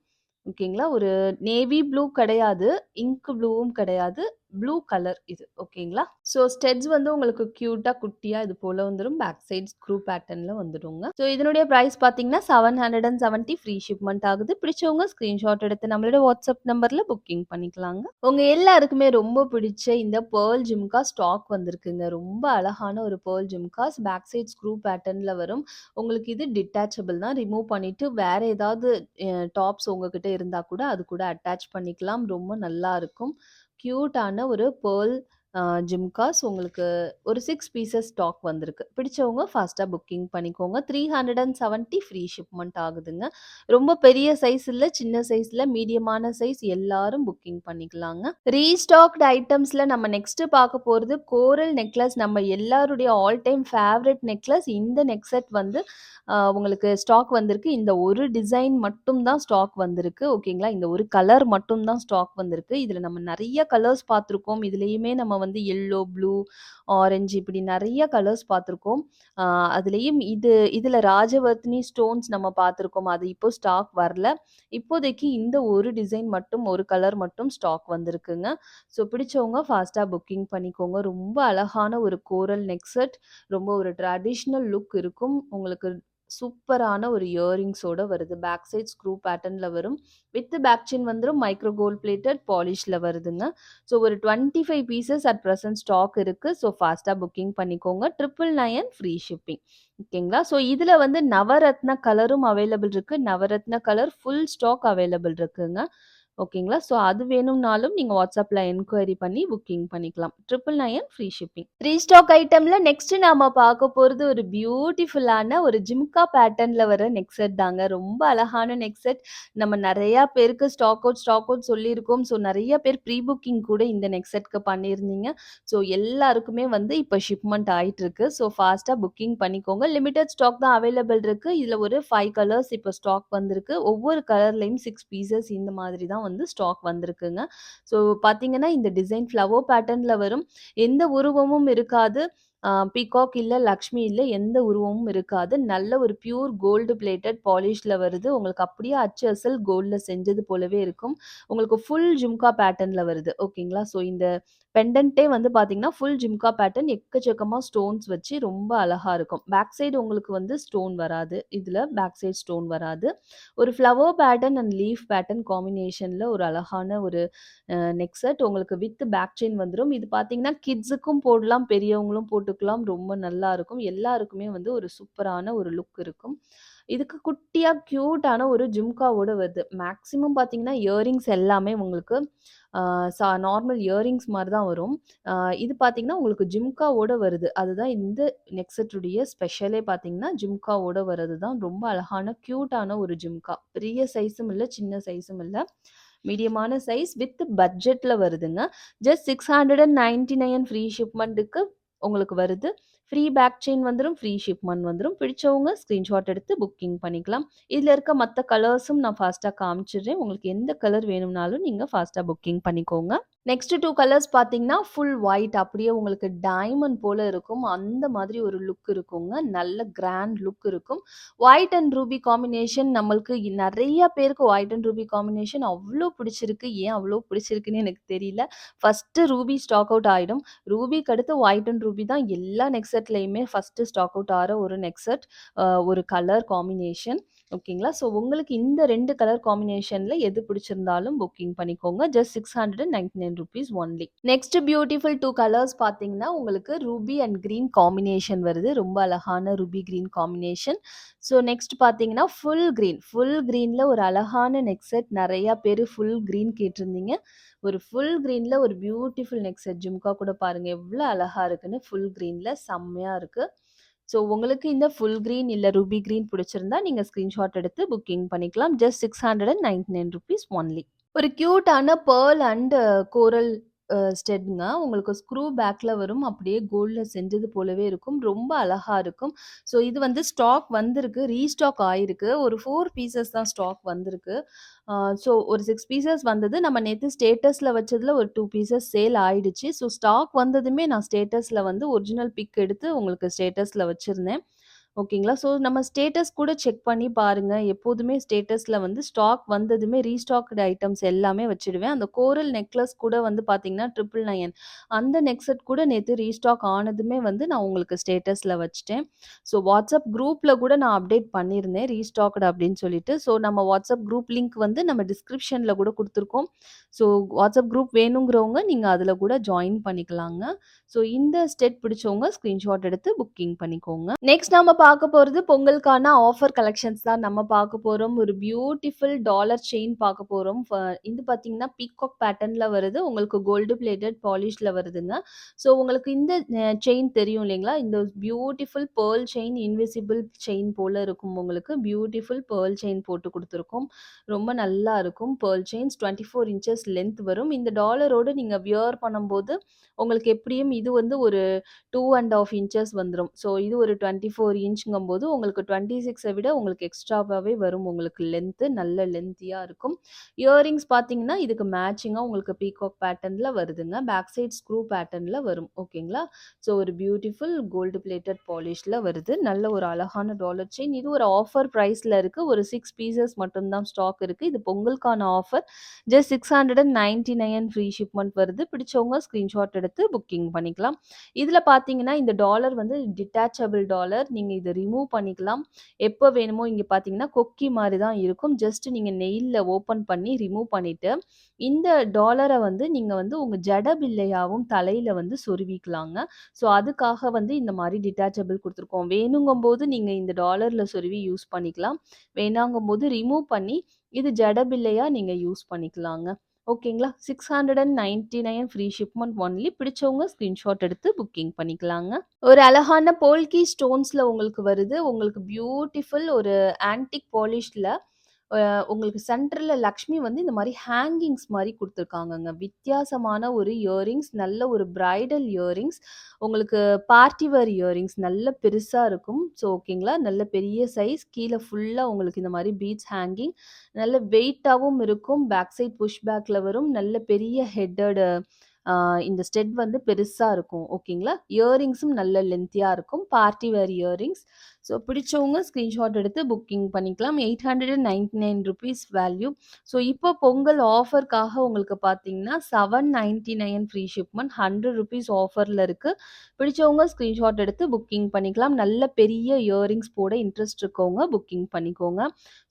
Speaker 1: ஓகேங்களா? ஒரு நேவி ப்ளூ கிடையாது. இங்க் ப்ளூவும் கிடையாது. ப்ளூ கலர் இது. ஓகேங்களா? ஸோ ஸ்டெட்ஸ் வந்து உங்களுக்கு கியூட்டா, குட்டியா இது போல வந்துரும். பேக் சைட் ஸ்க்ரூ பேட்டர்ன்ல வந்துருங்க. ஸோ இதனுடைய பிரைஸ் பார்த்தீங்கன்னா, 770 ஃப்ரீ ஷிப்மெண்ட் ஆகுது. பிடிச்சவங்க ஸ்கிரீன்ஷாட் எடுத்து நம்மளோட வாட்ஸ்அப் நம்பர்ல புக்கிங் பண்ணிக்கலாங்க. உங்க எல்லாருக்குமே ரொம்ப பிடிச்ச இந்த பேர்ல் ஜிம்கா ஸ்டாக் வந்திருக்குங்க. ரொம்ப அழகான ஒரு பேர்ல் ஜிம்காஸ். பேக் சைட் ஸ்க்ரூ பேட்டர்ன்ல வரும். உங்களுக்கு இது டிட்டாச்சபிள் தான். ரிமூவ் பண்ணிட்டு வேற ஏதாவது டாப்ஸ் உங்ககிட்ட இருந்தா கூட அது கூட அட்டாச் பண்ணிக்கலாம். ரொம்ப நல்லா இருக்கும். கியூட்டான ஒரு பேர்ல் ஜிம்காஸ் உங்களுக்கு ஒரு 6 பீசஸ் ஸ்டாக் வந்திருக்கு. பிடிச்சவங்க ஃபாஸ்ட்டா புக்கிங் பண்ணிக்கோங்க. 370 ஃப்ரீ ஷிப்மெண்ட் ஆகுதுங்க. ரொம்ப பெரிய சைஸ் இல்ல, சின்ன சைஸ்ல மீடியமான சைஸ் எல்லாரும் புக்கிங் பண்ணிக்கலாங்க. ரீஸ்டாக்ட் ஐட்டம்ஸ்ல நம்ம நெக்ஸ்ட் பார்க்க போறது கோரல் நெக்லஸ். நம்ம எல்லாருடைய ஆல் டைம் ஃபேவரட் நெக்லஸ். இந்த நெக் செட் வந்து உங்களுக்கு ஸ்டாக் வந்திருக்கு. இந்த ஒரு டிசைன் மட்டும் தான் ஸ்டாக் வந்திருக்கு. ஓகேங்களா? இந்த ஒரு கலர் மட்டும் தான் ஸ்டாக் வந்திருக்கு. இதுல நம்ம நெறைய கலர்ஸ் பார்த்துருக்கோம். இதுலயுமே நம்ம வந்து எல்லோ, ப்ளூ, ஆரஞ்சு இப்படி நெறைய கலர்ஸ் பார்த்துருக்கோம். அ அதுலயும் இதுல ராஜவர்த்தினி ஸ்டோன்ஸ் நம்ம பார்த்துருக்கோம். அது இப்போ ஸ்டாக் வரல. இப்போதைக்கு இந்த ஒரு டிசைன் மட்டும், ஒரு கலர் மட்டும் ஸ்டாக் வந்திருக்குங்க. ஸோ பிடிச்சவங்க ஃபாஸ்ட்டா புக்கிங் பண்ணிக்கோங்க. ரொம்ப அழகான ஒரு கோரல் நெக் செட். ரொம்ப ஒரு ட்ரெடிஷனல் லுக் இருக்கும். உங்களுக்கு சூப்பரான ஒரு இயரிங்ஸோட வருது. பேக் சைட் ஸ்க்ரூ பேட்டர்ன்ல வரும். வித் பேக் செயின் வந்துரும். மைக்ரோ கோல்ட் பிளேட்டட் பாலிஷ்ல வருதுங்க. ஸோ ஒரு 25 பீசஸ் அட் பிரசன்ட் ஸ்டாக் இருக்கு. ஸோ ஃபாஸ்ட்டா புக்கிங் பண்ணிக்கோங்க. 999 ஃப்ரீ ஷிப்பிங். ஓகேங்களா? ஸோ இதுல வந்து நவரத்ன கலரும் அவைலபிள் இருக்கு. நவரத்ன கலர் ஃபுல் ஸ்டாக் அவைலபிள் இருக்குங்க. ஓகேங்களா? ஸோ அது வேணும்னாலும் நீங்க WhatsAppல என்கொயரி பண்ணி புக்கிங் பண்ணிக்கலாம். 999 ஃப்ரீ ஷிப்பிங். ரீஸ்டாக் ஐட்டம்ல நெக்ஸ்ட் நாம பார்க்க போறது ஒரு பியூட்டிஃபுல்லான ஒரு ஜிம்கா பேட்டர்ன்ல வர நெக் செட் தாங்க. ரொம்ப அழகான நெக் செட். நம்ம நெறையா பேருக்கு ஸ்டாக் அவுட் சொல்லியிருக்கோம். ஸோ நெறைய பேர் ப்ரீ புக்கிங் கூட இந்த நெக் செட்க்கு பண்ணியிருந்தீங்க. ஸோ எல்லாருக்குமே வந்து இப்ப ஷிப்மெண்ட் ஆயிட்டிருக்கு. ஸோ ஃபாஸ்ட்டா புக்கிங் பண்ணிக்கோங்க. லிமிட்டட் ஸ்டாக் தான் அவைலபிள் இருக்கு. இதுல ஒரு 5 கலர்ஸ் இப்ப ஸ்டாக் வந்திருக்கு. ஒவ்வொரு கலர்லயும் 6 பீசஸ் இந்த மாதிரி தான் வந்து ஸ்டாக் வந்திருக்குங்க. ஸோ பார்த்தீங்கன்னா, இந்த டிசைன் ஃப்ளவர் பேட்டர்ன்ல வரும். எந்த உருவமும் இருக்காது. பீகாக் இல்ல, லக்ஷ்மி இல்ல, எந்த உருவமும் இருக்காது. நல்ல ஒரு பியூர் கோல்டு பிளேட்டட் பாலிஷ்ல வருது. உங்களுக்கு அப்படியே அச்சு அசல் கோல்ட்ல செஞ்சது போலவே இருக்கும். உங்களுக்கு ஃபுல் ஜும்கா பேட்டர்ன்ல வருது. ஓகேங்களா? ஸோ இந்த பெண்டன்ட்டே வந்து பார்த்தீங்கன்னா, ஃபுல் ஜிம்கா பேட்டர்ன் எக்கச்சக்கமா ஸ்டோன்ஸ் வச்சு ரொம்ப அழகா இருக்கும். பேக் சைடு உங்களுக்கு வந்து ஸ்டோன் வராது. இதுல பேக் சைடு ஸ்டோன் வராது. ஒரு flower pattern and leaf pattern காம்பினேஷன்ல ஒரு அழகான ஒரு நெக் செட் உங்களுக்கு வித் பேக் செயின் வந்துரும். இது பார்த்தீங்கன்னா, கிட்ஸுக்கும் போடலாம், பெரியவங்களும் போட்டுக்கலாம். ரொம்ப நல்லா இருக்கும். எல்லாருக்குமே வந்து ஒரு சூப்பரான ஒரு லுக் இருக்கும். இதுக்கு குட்டியா கியூட்டான ஒரு ஜும்காவோட வருது. மேக்ஸிமம் பார்த்தீங்கன்னா, இயரிங்ஸ் எல்லாமே உங்களுக்கு ஆ நார்மல் இயரிங்ஸ் மாரி தான் வரும். ஆ இது பார்த்தீங்கன்னா, உங்களுக்கு ஜிம்காவோட வருது. அதுதான் இந்த நெக் செட்டுடைய ஸ்பெஷலே பார்த்தீங்கன்னா, ஜிம்காவோட வரது தான் ரொம்ப அழகான கியூட்டான ஒரு ஜிம்கா. பெரிய சைஸும் இல்ல, சின்ன சைஸும் இல்ல. மீடியமான சைஸ் வித் பட்ஜெட்ல வருதுங்க. ஜஸ்ட் 699 ஃப்ரீ ஷிப்மெண்ட்டுக்கு உங்களுக்கு வருது. ஃப்ரீ பேக் செயின் வந்துரும். ஃப்ரீ ஷிப்மெண்ட் வந்துரும். பிடிச்சவங்க ஸ்கிரீன்ஷாட் எடுத்து புக்கிங் பண்ணிக்கலாம். இதுல இருக்க மத்த கலர்ஸும் நான் ஃபாஸ்ட்டா காமிச்சிடுறேன். உங்களுக்கு எந்த கலர் வேணும்னாலும் நீங்க ஃபாஸ்ட்டா புக்கிங் பண்ணிக்கோங்க. நெக்ஸ்ட் 2 கலர்ஸ் பார்த்தீங்கன்னா, ஃபுல் ஒயிட் அப்படியே உங்களுக்கு டைமண்ட் போல இருக்கும். அந்த மாதிரி ஒரு லுக் இருக்குங்க. நல்ல கிராண்ட் லுக் இருக்கும். ஒயிட் அண்ட் ரூபி காம்பினேஷன் நம்மளுக்கு நெறைய பேருக்கு ஒயிட் அண்ட் ரூபி காம்பினேஷன் அவ்ளோ பிடிச்சிருக்கு. ஏன் அவ்ளோ பிடிச்சிருக்குன்னு எனக்கு தெரியல. ஃபர்ஸ்ட்டு ரூபி ஸ்டாக் அவுட் ஆயிடும். ரூபிக்கு அடுத்து ஒயிட் அண்ட் ரூபி தான் எல்லா நெக் செட்லயுமே ஃபர்ஸ்ட்டு ஸ்டாக் அவுட் ஆற ஒரு நெக் செட். ஒரு கலர் காம்பினேஷன். ஓகேங்களா? ஸோ உங்களுக்கு இந்த 2 கலர் காம்பினேஷன்ல எது பிடிச்சிருந்தாலும் புக்கிங் பண்ணிக்கோங்க. Just ₹699 only. Next beautiful 2 colours பார்த்தீங்கன்னா, உங்களுக்கு ரூபி அண்ட் கிரீன் காம்பினேஷன் வருது. ரொம்ப அழகான Ruby green combination. So next பார்த்தீங்கன்னா, ஃபுல் கிரீன். ஃபுல் கிரீன்ல ஒரு அழகான நெக் செட். நெறையா பேரு ஃபுல் கிரீன் கேட்டிருந்தீங்க. ஒரு ஃபுல் கிரீன்ல ஒரு பியூட்டிஃபுல் நெக் செட். ஜும்கா கூட பாருங்க எவ்ளோ அழகா இருக்குன்னு. ஃபுல் கிரீன்ல செம்மையா இருக்கு. ஸோ உங்களுக்கு இந்த ஃபுல் கிரீன் இல்ல ரூபி கிரீன் பிடிச்சிருந்தா, நீங்க ஸ்கிரீன்ஷாட் எடுத்து புக்கிங் பண்ணிக்கலாம். Just ₹699 only. ஒரு கியூட்டான பெர்ல் அண்ட் கோரல் ஸ்டெட்ங்க. உங்களுக்கு ஸ்க்ரூ பேக்ல வரும். அப்படியே கோல்ட்ல செஞ்சது போலவே இருக்கும். ரொம்ப அழகா இருக்கும். ஸோ இது வந்து ஸ்டாக் வந்திருக்கு. ரீஸ்டாக் ஆயிருக்கு. ஒரு 4 பீசஸ் தான் ஸ்டாக் வந்திருக்கு. ஆ ஸோ ஒரு 6 பீசஸ் வந்தது. நம்ம நேத்து ஸ்டேட்டஸ்ல வச்சதுல ஒரு 2 பீசஸ் சேல் ஆயிடுச்சு. ஸோ ஸ்டாக் வந்ததுமே நான் ஸ்டேட்டஸ்ல வந்து ஒரிஜினல் பிக் எடுத்து உங்களுக்கு ஸ்டேட்டஸ்ல வச்சிருந்தேன். ஓகேங்களா? ஸோ நம்ம ஸ்டேட்டஸ் கூட செக் பண்ணி பாருங்க. எப்போதுமே ஸ்டேட்டஸ்ல வந்து ஸ்டாக் வந்ததுமே ரீஸ்டாக்டு ஐட்டம்ஸ் எல்லாமே வச்சுடுவேன். அந்த கோரல் நெக்லஸ் கூட வந்து பார்த்தீங்கன்னா, 999 அந்த நெக் செட் கூட நேத்து ரீஸ்டாக் ஆனதுமே வந்து நான் உங்களுக்கு ஸ்டேட்டஸ்ல வச்சுட்டேன். ஸோ வாட்ஸ்அப் குரூப்ல கூட நான் அப்டேட் பண்ணியிருந்தேன். ரீஸ்டாக்டு அப்படின்னு சொல்லிட்டு. ஸோ நம்ம வாட்ஸ்அப் குரூப் லிங்க் வந்து நம்ம டிஸ்கிரிப்ஷன்ல கூட குடுத்துருக்கோம். ஸோ வாட்ஸ்அப் குரூப் வேணுங்கிறவங்க நீங்க அதுல கூட ஜாயின் பண்ணிக்கலாங்க. ஸோ இந்த ஸ்டெட் பிடிச்சவங்க ஸ்கிரீன்ஷாட் எடுத்து புக்கிங் பண்ணிக்கோங்க. நெக்ஸ்ட் நம்ம பார்க்க போறது பொங்கலுக்கான ஆஃபர் கலெக்ஷன்ஸ் தான் நம்ம பார்க்க போறோம். ஒரு பியூட்டிஃபுல் டாலர் செயின் பார்க்க போறோம். இது பார்த்தீங்கன்னா, பீகாக் பேட்டர்ன்ல வருது. உங்களுக்கு கோல்டு பிளேட்டட் பாலிஷ்ல வருதுங்க. ஸோ உங்களுக்கு இந்த செயின் தெரியும் இல்லைங்களா? இந்த beautiful pearl chain, invisible chain போல இருக்கும் உங்களுக்கு. பியூட்டிஃபுல் பேர்ல் செயின் போட்டு குடுத்துருக்கோம். ரொம்ப நல்லா இருக்கும். பேர்ல் செயின்ஸ் 24 இன்ச்சஸ் லென்த் வரும். இந்த டாலரோட நீங்க வியர் பண்ணும்போது, உங்களுக்கு எப்படியும் இது வந்து ஒரு 2 1/2 இன்ச்சஸ் வந்துரும். ஸோ இது ஒரு 24 இன்ச்ங்கும்போது உங்களுக்கு 26 விட உங்களுக்கு எக்ஸ்ட்ராவாவே வரும் உங்களுக்கு லென்த்து. நல்ல லென்த்தியா இருக்கும். இயரிங்ஸ் பார்த்தீங்கன்னா, இதுக்கு மேட்சிங்கா உங்களுக்கு பீகாக் பேட்டர்ன்ல வருதுங்க. பேக் சைட் ஸ்க்ரூ பேட்டர்ன்ல வரும். ஓகேங்களா? ஸோ ஒரு பியூட்டிஃபுல் கோல்டு பிளேட்டட் பாலிஷ்ல வருது. நல்ல ஒரு அழகான டாலர் செயின். இது ஒரு ஆஃபர் பிரைஸ்ல இருக்கு. ஒரு 6 பீசஸ் மட்டும் தான் ஸ்டாக் இருக்கு. இது பொங்கலுக்கான ஆஃபர். ஜஸ்ட் 699 ஃப்ரீ ஷிப்மெண்ட் வருது. பிடிச்சவங்க ஸ்கிரீன்ஷாட் எடுத்து புக்கிங் பண்ணிக்கலாம். இதுல பார்த்தீங்கன்னா, இந்த டாலர் வந்து டிட்டாச்சபிள் டாலர். நீங்க இத ரிமூவ் பண்ணிக்கலாம். எப்ப வேணுமோ இங்க பார்த்தீங்கன்னா, கொக்கி மாரி தான் இருக்கும். ஜஸ்ட் நீங்க நெயில்ல ஓப்பன் பண்ணி ரிமூவ் பண்ணிட்டு, இந்த டாலர வந்து நீங்க வந்து உங்க ஜட பிள்ளையாவும் தலையில வந்து சொருவிக்கலாங்க. ஸோ, அதுக்காக வந்து இந்த மாரி டிட்டாச்சபிள் குடுத்துருக்கோம். வேணுங்கும்போது நீங்க இந்த டாலர்ல சொருவி யூஸ் பண்ணிக்கலாம். வேணாங்கும்போது ரிமூவ் பண்ணி, இது ஜட பிள்ளையா நீங்க யூஸ் பண்ணிக்கலாங்க. ஓகேங்களா? 699 ஃப்ரீ ஷிப்மென்ட் ஒன்லி. பிடிச்சவங்க ஸ்கிரீன்ஷாட் எடுத்து புக்கிங் பண்ணிக்கலாங்க. ஒரு அழகான போல்கி ஸ்டோன்ஸ்ல உங்களுக்கு வருது. உங்களுக்கு பியூட்டிஃபுல் ஒரு ஆன்டிக் பாலிஷ்ல உங்களுக்கு சென்டர்ல லக்ஷ்மி வந்து இந்த மாரி ஹேங்கிங்ஸ் மாரி குடுத்துருக்காங்கங்க. வித்தியாசமான ஒரு இயரிங்ஸ். நல்ல ஒரு பிரைடல் இயரிங்ஸ். உங்களுக்கு பார்ட்டி வேர் இயரிங்ஸ் நல்ல பெருசா இருக்கும். ஸோ ஓகேங்களா. நல்ல பெரிய சைஸ். கீழ ஃபுல்லா உங்களுக்கு இந்த மாரி பீட்ஸ் ஹேங்கிங். நல்ல வெயிட்டாவும் இருக்கும். பேக் சைட் புஷ் பேக்ல வரும். நல்ல பெரிய ஹெட்டட் ஆ இந்த ஸ்டெட் வந்து பெருசா இருக்கும். ஓகேங்களா. இயரிங்ஸும் நல்ல லென்த்தியா இருக்கும். Party wear earrings. ஸோ பிடிச்சவங்க ஸ்க்ரீன்ஷாட் எடுத்து புக்கிங் பண்ணிக்கலாம். ₹899 வேல்யூ. ஸோ இப்போ பொங்கல் ஆஃபர்க்காக உங்களுக்கு பார்த்தீங்கன்னா, $799 ஃப்ரீ ஷிப்மென்ட் ₹100 ஆஃபர்ல இருக்கு. பிடிச்சவங்க ஸ்க்ரீன்ஷாட் எடுத்து புக்கிங் பண்ணிக்கலாம். நல்ல பெரிய இயரிங்ஸ் போட இன்ட்ரெஸ்ட் இருக்கவங்க புக்கிங் பண்ணிக்கோங்க.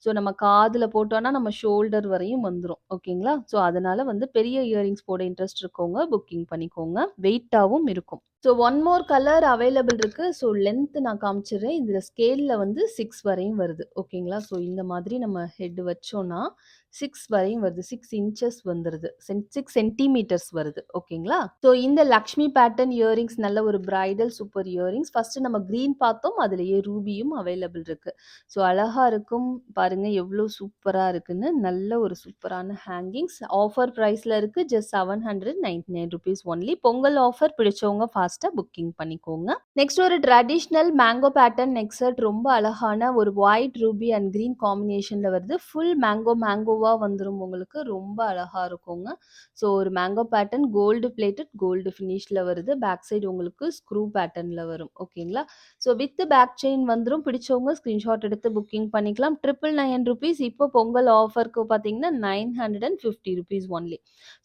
Speaker 1: ஸோ நம்ம காதுல போட்டோம்னா, நம்ம ஷோல்டர் வரையும் வந்துரும். ஓகேங்களா. ஸோ அதனால வந்து பெரிய இயரிங்ஸ் போட இன்ட்ரெஸ்ட் இருக்கவங்க புக்கிங் பண்ணிக்கோங்க. வெயிட்டாவும் இருக்கும். So one more colour available இருக்கு. ஸோ லென்த் நான் காமிச்சிடுறேன். இதில ஸ்கேல்ல வந்து 6 வரையும் வருது. ஓகேங்களா. ஸோ இந்த மாதிரி நம்ம ஹெட் வச்சோம்னா 6 வரையும் வருது. 6 இன்ச்சஸ் வந்துருது. 6 சென்டிமீட்டர்ஸ் வருது. ஓகேங்களா. ஸோ இந்த லக்ஷ்மி பேட்டர்ன் இயரிங்ஸ் நல்ல ஒரு பிரைடல் சூப்பர் இயரிங்ஸ். ஃபர்ஸ்ட் நம்ம கிரீன் பார்த்தோம். அதிலேயே ரூபியும் அவைலபிள் இருக்கு. ஸோ அழகா இருக்கும். பாருங்க எவ்ளோ சூப்பரா இருக்குன்னு. நல்ல ஒரு சூப்பரான ஹேங்கிங்ஸ். ஆஃபர் பிரைஸ்ல இருக்கு. Just ₹799 only. பொங்கல் ஆஃபர் பிடிச்சவங்க ஃபாஸ்ட்டா புக்கிங் பண்ணிக்கோங்க. நெக்ஸ்ட் ஒரு traditional mango pattern neck set ரொம்ப அழகான ஒரு ஒயிட் ரூபி அண்ட் கிரீன் காம்பினேஷன்ல வருது. ஃபுல் மேங்கோவா வந்துரும் உங்களுக்கு. ரொம்ப அழகா இருக்குங்க. ஸோ ஒரு mango pattern gold plated gold ஃபினிஷ்ல வருது. பேக் சைடு உங்களுக்கு ஸ்க்ரூ பேட்டர்ன்ல வரும். ஓகேங்களா. ஸோ வித் பேக் செயின் வந்துரும். பிடிச்சவங்க ஸ்கிரீன்ஷாட் எடுத்து புக்கிங் பண்ணிக்கலாம். ₹999 இப்போ பொங்கல் ஆஃபருக்கு பார்த்தீங்கன்னா ₹950 ஒன்லி.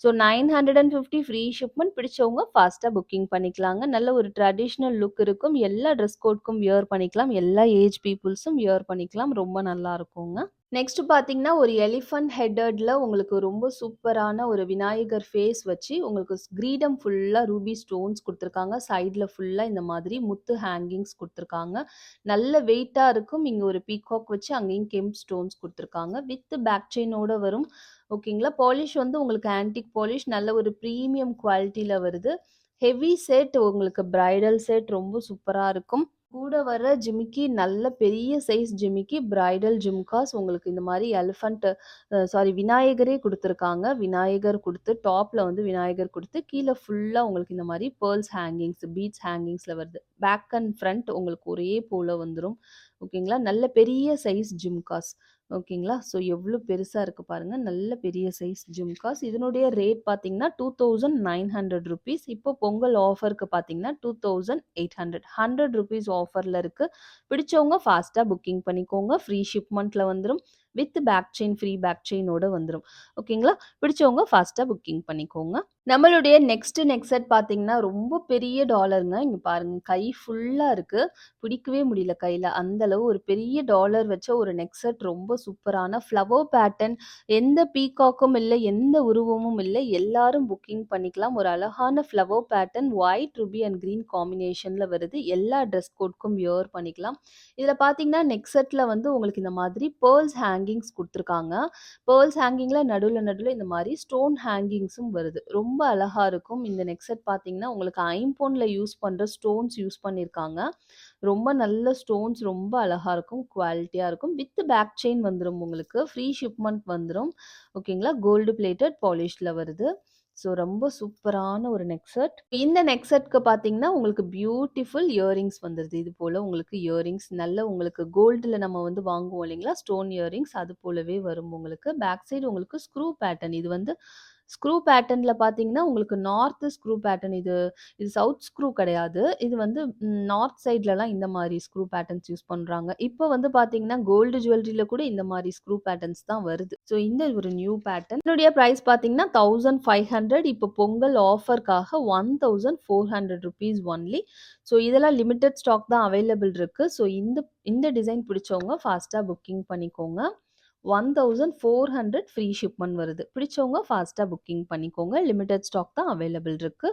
Speaker 1: So 950 free shipment. பிடிச்சவங்க ஃபாஸ்ட்டா புக்கிங் பண்ணிக்கலாங்க. நல்ல ஒரு ட்ரெடிஷனல் லுக் இருக்கும். எல்லா ட்ரெஸ் கோட்க்கும் வியர் பண்ணிக்கலாம். எல்லா ஏஜ் பீப்புள்ஸும் வியர் பண்ணிக்கலாம். ரொம்ப நல்லா இருக்குங்க. நெக்ஸ்ட் பார்த்தீங்கன்னா, ஒரு எலிஃபண்ட் ஹெட்டட்ல உங்களுக்கு ரொம்ப சூப்பரான ஒரு விநாயகர் ஃபேஸ் வச்சு, உங்களுக்கு கிரீடம் ஃபுல்லா ரூபி ஸ்டோன்ஸ் குடுத்துருக்காங்க. சைட்ல ஃபுல்லா இந்த மாதிரி முத்து ஹேங்கிங்ஸ் குடுத்துருக்காங்க. நல்ல வெயிட்டா இருக்கும். இங்க ஒரு பீகாக் வச்சு அங்கேயும் கெம்ப் ஸ்டோன்ஸ் குடுத்துருக்காங்க. வித் பேக் செயினோட வரும். ஓகேங்களா. பாலிஷ் வந்து உங்களுக்கு ஆன்டிக் பாலிஷ் நல்ல ஒரு பிரீமியம் குவாலிட்டில வருது. ஹெவி செட் உங்களுக்கு பிரைடல் செட் ரொம்ப சூப்பரா இருக்கும். கூட வர ஜிமிக்கி நல்ல பெரிய சைஸ் ஜிமிக்கி, பிரைடல் ஜும்காஸ் உங்களுக்கு இந்த மாரி எலிஃபண்ட் விநாயகரே குடுத்துருக்காங்க. விநாயகர் குடுத்து டாப்ல வந்து விநாயகர் குடுத்து, கீழ ஃபுல்லா உங்களுக்கு இந்த மாரி பெர்ல்ஸ் ஹேங்கிங்ஸ், பீட்ஸ் ஹேங்கிங்ஸ்ல வருது. பேக் அண்ட் ஃப்ரண்ட் உங்களுக்கு ஒரே போல வந்துரும். ஓகேங்களா. நல்ல பெரிய சைஸ் ஜும்காஸ். ஓகேங்களா. ஸோ எவ்ளோ பெருசா இருக்கு பாருங்க. நல்ல பெரிய சைஸ் ஜும்காஸ். இதனுடைய ரேட் பார்த்தீங்கன்னா, ₹2900. இப்போ பொங்கல் ஆஃபருக்கு பார்த்தீங்கன்னா, 2800 ₹100 ஆஃபர்ல இருக்கு. பிடிச்சவங்க ஃபாஸ்ட்டா புக்கிங் பண்ணிக்கோங்க. ஃப்ரீ ஷிப்மென்ட்ல வந்துரும். With back chain free back செயினோட வந்துரும். ஓகேங்களா. பிடிச்சவங்க ஃபாஸ்ட்டா புக்கிங் பண்ணிக்கோங்க. நம்மளுடைய நெக் செட் பார்த்தீங்கன்னா, ரொம்ப பெரிய டாலர்ங்க. இங்க பாருங்க. கை ஃபுல்லா இருக்கு. பிடிக்கவே முடியல கையில. அந்த அளவு ஒரு பெரிய டாலர் வச்ச ஒரு நெக் செட் ரொம்ப சூப்பரான ஃப்ளவர் பேட்டர்ன். எந்த பீகாக்கும் இல்ல, எந்த உருவமும் இல்ல. எல்லாரும் புக்கிங் பண்ணிக்கலாம். ஒரு அழகான flower pattern white ruby and green காம்பினேஷன்ல வருது. எல்லா ட்ரெஸ் கோட்க்கும் வியர் பண்ணிக்கலாம். இதுல பார்த்தீங்கன்னா, நெக் செட்ல வந்து உங்களுக்கு இந்த மாதிரி பெர்ல்ஸ் ஹேங்கிங்ஸ் குடுத்துருக்காங்க. பெர்ல்ஸ் ஹேங்கிங்ல நடுவுல இந்த மாரி ஸ்டோன் ஹேங்கிங்ஸும் வருது. ரொம்ப அழகா இருக்கும். இந்த நெக் செட் பார்த்தீங்கன்னா, உங்களுக்கு ஐம்பொன்ல யூஸ் பண்ற ஸ்டோன்ஸ் யூஸ் பண்ணியிருக்காங்க. ரொம்ப நல்ல ஸ்டோன்ஸ் ரொம்ப அழகா இருக்கும். குவாலிட்டியா இருக்கும். வித் பேக் செயின் வந்துரும் உங்களுக்கு. ஃப்ரீ ஷிப்மென்ட் வந்துரும். ஓகேங்களா. கோல்டு பிளேட்டட் பாலிஷ்ல வருது. ஸோ ரொம்ப சூப்பரான ஒரு நெக் செட். இந்த நெக் செட்க்கு பார்த்தீங்கன்னா, உங்களுக்கு பியூட்டிஃபுல் இயரிங்ஸ் வந்துருது. இது போல உங்களுக்கு இயரிங்ஸ் நல்ல உங்களுக்கு கோல்டுல நம்ம வந்து வாங்குவோம் இல்லைங்களா? ஸ்டோன் இயரிங்ஸ் அது போலவே வரும் உங்களுக்கு. பேக் சைடு உங்களுக்கு ஸ்க்ரூ பேட்டர்ன். இது வந்து ஸ்க்ரூ பேட்டர்ன்ல பார்த்தீங்கன்னா, உங்களுக்கு நார்த் ஸ்க்ரூ பேட்டர்ன் இது இது சவுத் ஸ்க்ரூ கிடையாது. இது வந்து நார்த் சைட்லலாம் இந்த மாரி ஸ்க்ரூ பேட்டர்ன்ஸ் யூஸ் பண்றாங்க. இப்ப வந்து பார்த்தீங்கன்னா, கோல்டு ஜுவல்லரில கூட இந்த மாரி ஸ்க்ரூ பேட்டர்ன்ஸ் தான் வருது. ஸோ இந்த ஒரு நியூ பேட்டர்ன். இதனுடைய பிரைஸ் பார்த்தீங்கன்னா, 1500 இப்போ பொங்கல் ஆஃபர்க்காக ₹1400 ஒன்லி. ஸோ இதெல்லாம் லிமிட்டட் ஸ்டாக் தான் அவைலபிள் இருக்கு. ஸோ இந்த இந்த டிசைன் பிடிச்சவங்க ஃபாஸ்ட்டா புக்கிங் பண்ணிக்கோங்க. 1400 ஃப்ரீ ஷிப்மென்ட் வருது. பிடிச்சவங்க ஃபாஸ்ட்டா புக்கிங் பண்ணிக்கோங்க. லிமிட்டட் ஸ்டாக் தான் அவைலபிள் இருக்கு.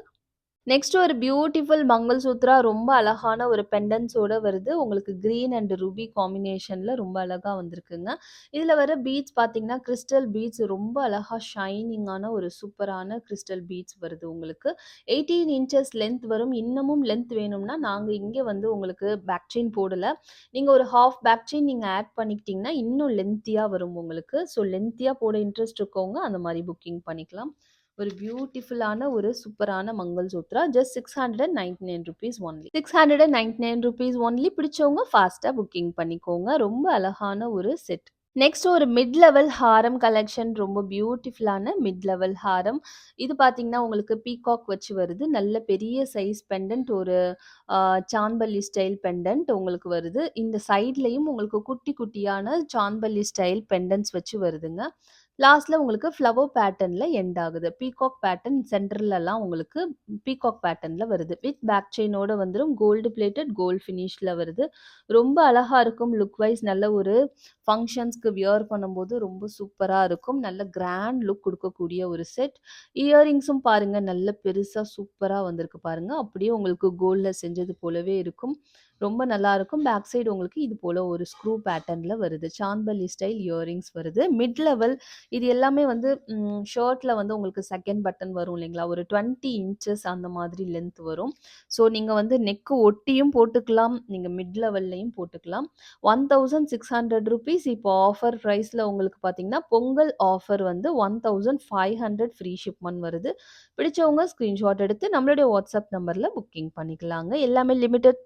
Speaker 1: நெக்ஸ்ட் ஒரு பியூட்டிஃபுல் மங்கள்சூத்ரா ரொம்ப அழகான ஒரு பெண்டன்ட்ஸோட வருது. உங்களுக்கு கிரீன் அண்ட் ரூபி காம்பினேஷன்ல ரொம்ப அழகா வந்திருக்குங்க. இதுல வர பீட்ஸ் பார்த்தீங்கன்னா, கிறிஸ்டல் பீட்ஸ் ரொம்ப அழகா ஷைனிங்கான ஒரு சூப்பரான கிறிஸ்டல் பீட்ஸ் வருது உங்களுக்கு. 18 இன்ச்சஸ் லென்த் வரும். இன்னமும் லென்த் வேணும்னா, நாங்க இங்க வந்து உங்களுக்கு பேக் செயின் போடல. நீங்க ஒரு ஹாஃப் பேக் செயின் நீங்க ஆட் பண்ணிக்கிட்டீங்கன்னா, இன்னும் லென்த்தியா வரும் உங்களுக்கு. ஸோ லென்த்தியா போட இன்ட்ரெஸ்ட் இருக்கவங்க அந்த மாரி புக்கிங் பண்ணிக்கலாம். ஒரு பியூட்டிஃபுல்லான ஒரு சூப்பரான மங்கள்சூத்ரா ஜஸ்ட் ₹699 ஒன்லி. ₹699 ஒன்லி. பிடிச்சவங்க ஃபாஸ்ட்டா புக்கிங் பண்ணிக்கோங்க. ரொம்ப அழகான ஒரு செட். நெக்ஸ்ட் ஒரு மிட் லெவல் ஹாரம் கலெக்ஷன். ரொம்ப பியூட்டிஃபுல்லான மிட் லெவல் ஹாரம். இது பார்த்தீங்கன்னா, உங்களுக்கு பீகாக் வச்சு வருது. நல்ல பெரிய சைஸ் பெண்டன்ட் ஒரு அ சான்பல்லி ஸ்டைல் பெண்டன்ட் உங்களுக்கு வருது. இந்த சைட்லயும் உங்களுக்கு குட்டி குட்டியான சான்பல்லி ஸ்டைல் பெண்டன்ட்ஸ் வச்சு வருதுங்க. லாஸ்ட்ல உங்களுக்கு ஃப்ளவர் பேட்டர்ன்ல எண்ட் ஆகுது. பீகாக் பேட்டர்ன் சென்டர்லலாம் உங்களுக்கு பீகாக் பேட்டர்ன்ல வருது. வித் பேக் செயினோட வந்துரும். கோல்டு பிளேட்டட் கோல்ட் ஃபினிஷ்ல வருது. ரொம்ப அழகா இருக்கும். லுக் வைஸ் நல்ல ஒரு ஃபங்ஷன்ஸ்க்கு வியர் பண்ணும்போது ரொம்ப சூப்பரா இருக்கும். நல்ல கிராண்ட் லுக் குடுக்கக்கூடிய ஒரு செட். இயரிங்ஸும் பாருங்க நல்ல பெருசா சூப்பரா வந்திருக்கு பாருங்க. அப்படியே உங்களுக்கு கோல்ட்ல செஞ்சது போலவே இருக்கும். ரொம்ப நல்லாருக்கும். பேக் சைடு உங்களுக்கு இது போல ஒரு ஸ்க்ரூ பேட்டர்ன்ல வருது. சான்பல்லி ஸ்டைல் இயரிங்ஸ் வருது. மிட் லெவல் இது எல்லாமே வந்து ஷர்ட்ல வந்து உங்களுக்கு செகண்ட் பட்டன் வரும் இல்லைங்களா? ஒரு 20 இன்ச்சஸ் அந்த மாதிரி லென்த் வரும். ஸோ நீங்க வந்து நெக் ஒட்டியும் போட்டுக்கலாம். நீங்க மிட் லெவல்லயும் போட்டுக்கலாம். ₹1600 இப்போ ஆஃபர் பிரைஸ்ல உங்களுக்கு பார்த்தீங்கன்னா, பொங்கல் ஆஃபர் வந்து 1500 ஃப்ரீ ஷிப்மென்ட் வருது. பிடிச்சவங்க ஸ்கிரீன்ஷாட் எடுத்து நம்மளுடைய வாட்ஸ்அப் நம்பர்ல புக்கிங் பண்ணிக்கலாங்க. எல்லாமே லிமிட்டட்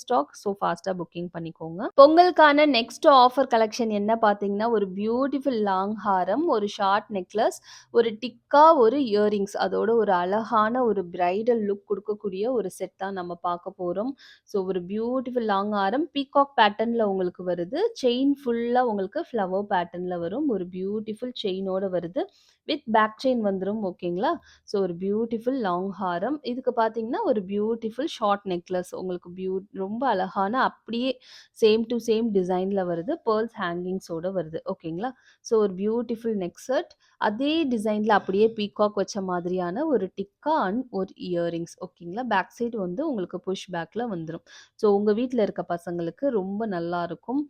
Speaker 1: ஸ்டாக். ஸோ ஃபாஸ்ட்டா புக்கிங் பண்ணிக்கோங்க. பொங்கலுக்கான நெக்ஸ்ட் ஆஃபர் கலெக்ஷன் என்ன பார்த்தீங்கன்னா, ஒரு பியூட்டிஃபுல் லாங் ஹாரம், ஒரு ஷார்ட் நெக்லஸ், ஒரு டிக்கா, ஒரு இயரிங்ஸ் அதோட ஒரு அழகான ஒரு பிரைடல் லுக் குடுக்கக்கூடிய ஒரு செட் தான் நம்ம பார்க்க போறோம். ஸோ ஒரு பியூட்டிஃபுல் லாங் ஹாரம் பீகாக் பேட்டர்ன்ல உங்களுக்கு வருது. செயின் ஃபுல்லா உங்களுக்கு ஃப்ளவர் பேட்டர்ன்ல வரும். ஒரு பியூட்டிஃபுல் செயினோட வருது. வித் பேக் செயின் வந்துரும். ஓகேங்களா? ஸோ ஒரு பியூட்டிஃபுல் லாங் ஹாரம். இதுக்கு பார்த்தீங்கன்னா, ஒரு பியூட்டிஃபுல் ஷார்ட் நெக்லஸ் உங்களுக்கு ரொம்ப அழகான அப்படியே சேம் டூ சேம் டிசைன்ல வருது. பெர்ல்ஸ் ஹேங்கிங்ஸோட வருது. ஓகேங்களா? ஸோ ஒரு பியூட்டிஃபுல் நெக் செட். அதே டிசைன்ல அப்படியே பீகாக் வச்ச மாதிரியான ஒரு டிக்கா அண்ட் ஒரு இயரிங்ஸ். ஓகேங்களா? பேக் சைடு வந்து உங்களுக்கு புஷ் பேக்ல வந்துரும். ஸோ உங்க வீட்ல இருக்க பசங்களுக்கு ரொம்ப நல்லாருக்கும்.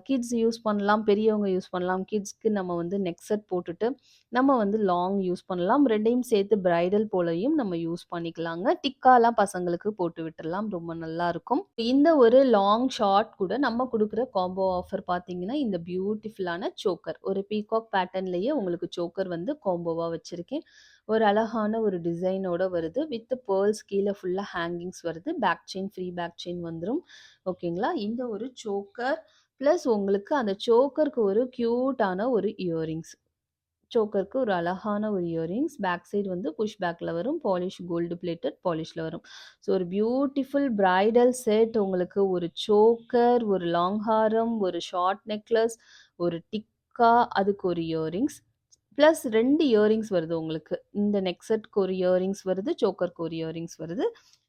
Speaker 1: கிட்ஸ் யூஸ் பண்ணலாம். பெரியவங்க யூஸ் பண்ணலாம். கிட்ஸ்க்கு நம்ம வந்து நெக் செட் போட்டுட்டு நம்ம வந்து லாங் யூஸ் பண்ணலாம். 2யும் சேர்த்து பிரைடல் போலயும் நம்ம யூஸ் பண்ணிக்கலாங்க. டிக்காலாம் பசங்களுக்கு போட்டு விட்டுறலாம். ரொம்ப நல்லாருக்கும். இந்த ஒரு லாங் ஷார்ட் கூட நம்ம குடுக்குற காம்போ ஆஃபர் பார்த்தீங்கன்னா, இந்த பியூட்டிஃபுல்லான சோக்கர். ஒரு பீகாக் பேட்டர்ன்லயே உங்களுக்கு சோக்கர் வந்து காம்போவா வச்சிருக்கேன். ஒரு அழகான ஒரு டிசைனோட வருது. வித் பெர்ல்ஸ் கீழ ஃபுல்லா ஹேங்கிங்ஸ் வருது. Back chain free back chain வந்துரும். ஓகேங்களா? இந்த ஒரு சோக்கர் பிளஸ் உங்களுக்கு அந்த சோக்கருக்கு ஒரு கியூட்டான ஒரு இயரிங்ஸ். சோக்கருக்கு ஒரு அழகான ஒரு இயரிங்ஸ். பேக் சைடு வந்து புஷ் பேக்ல வரும். பாலிஷ் கோல்டு பிளேட்டட் பாலிஷ்ல வரும். ஸோ ஒரு பியூட்டிஃபுல் பிரைடல் செட் உங்களுக்கு ஒரு சோக்கர், ஒரு லாங் ஹாரம், ஒரு ஷார்ட் நெக்லஸ், ஒரு டிக்கா, அதுக்கு ஒரு இயரிங்ஸ். பிளஸ் 2 இயரிங்ஸ் வருது உங்களுக்கு. இந்த நெக் செட்க்கு ஒரு இயரிங்ஸ் வருது. சோக்கருக்கு ஒரு இயரிங்ஸ் வருது.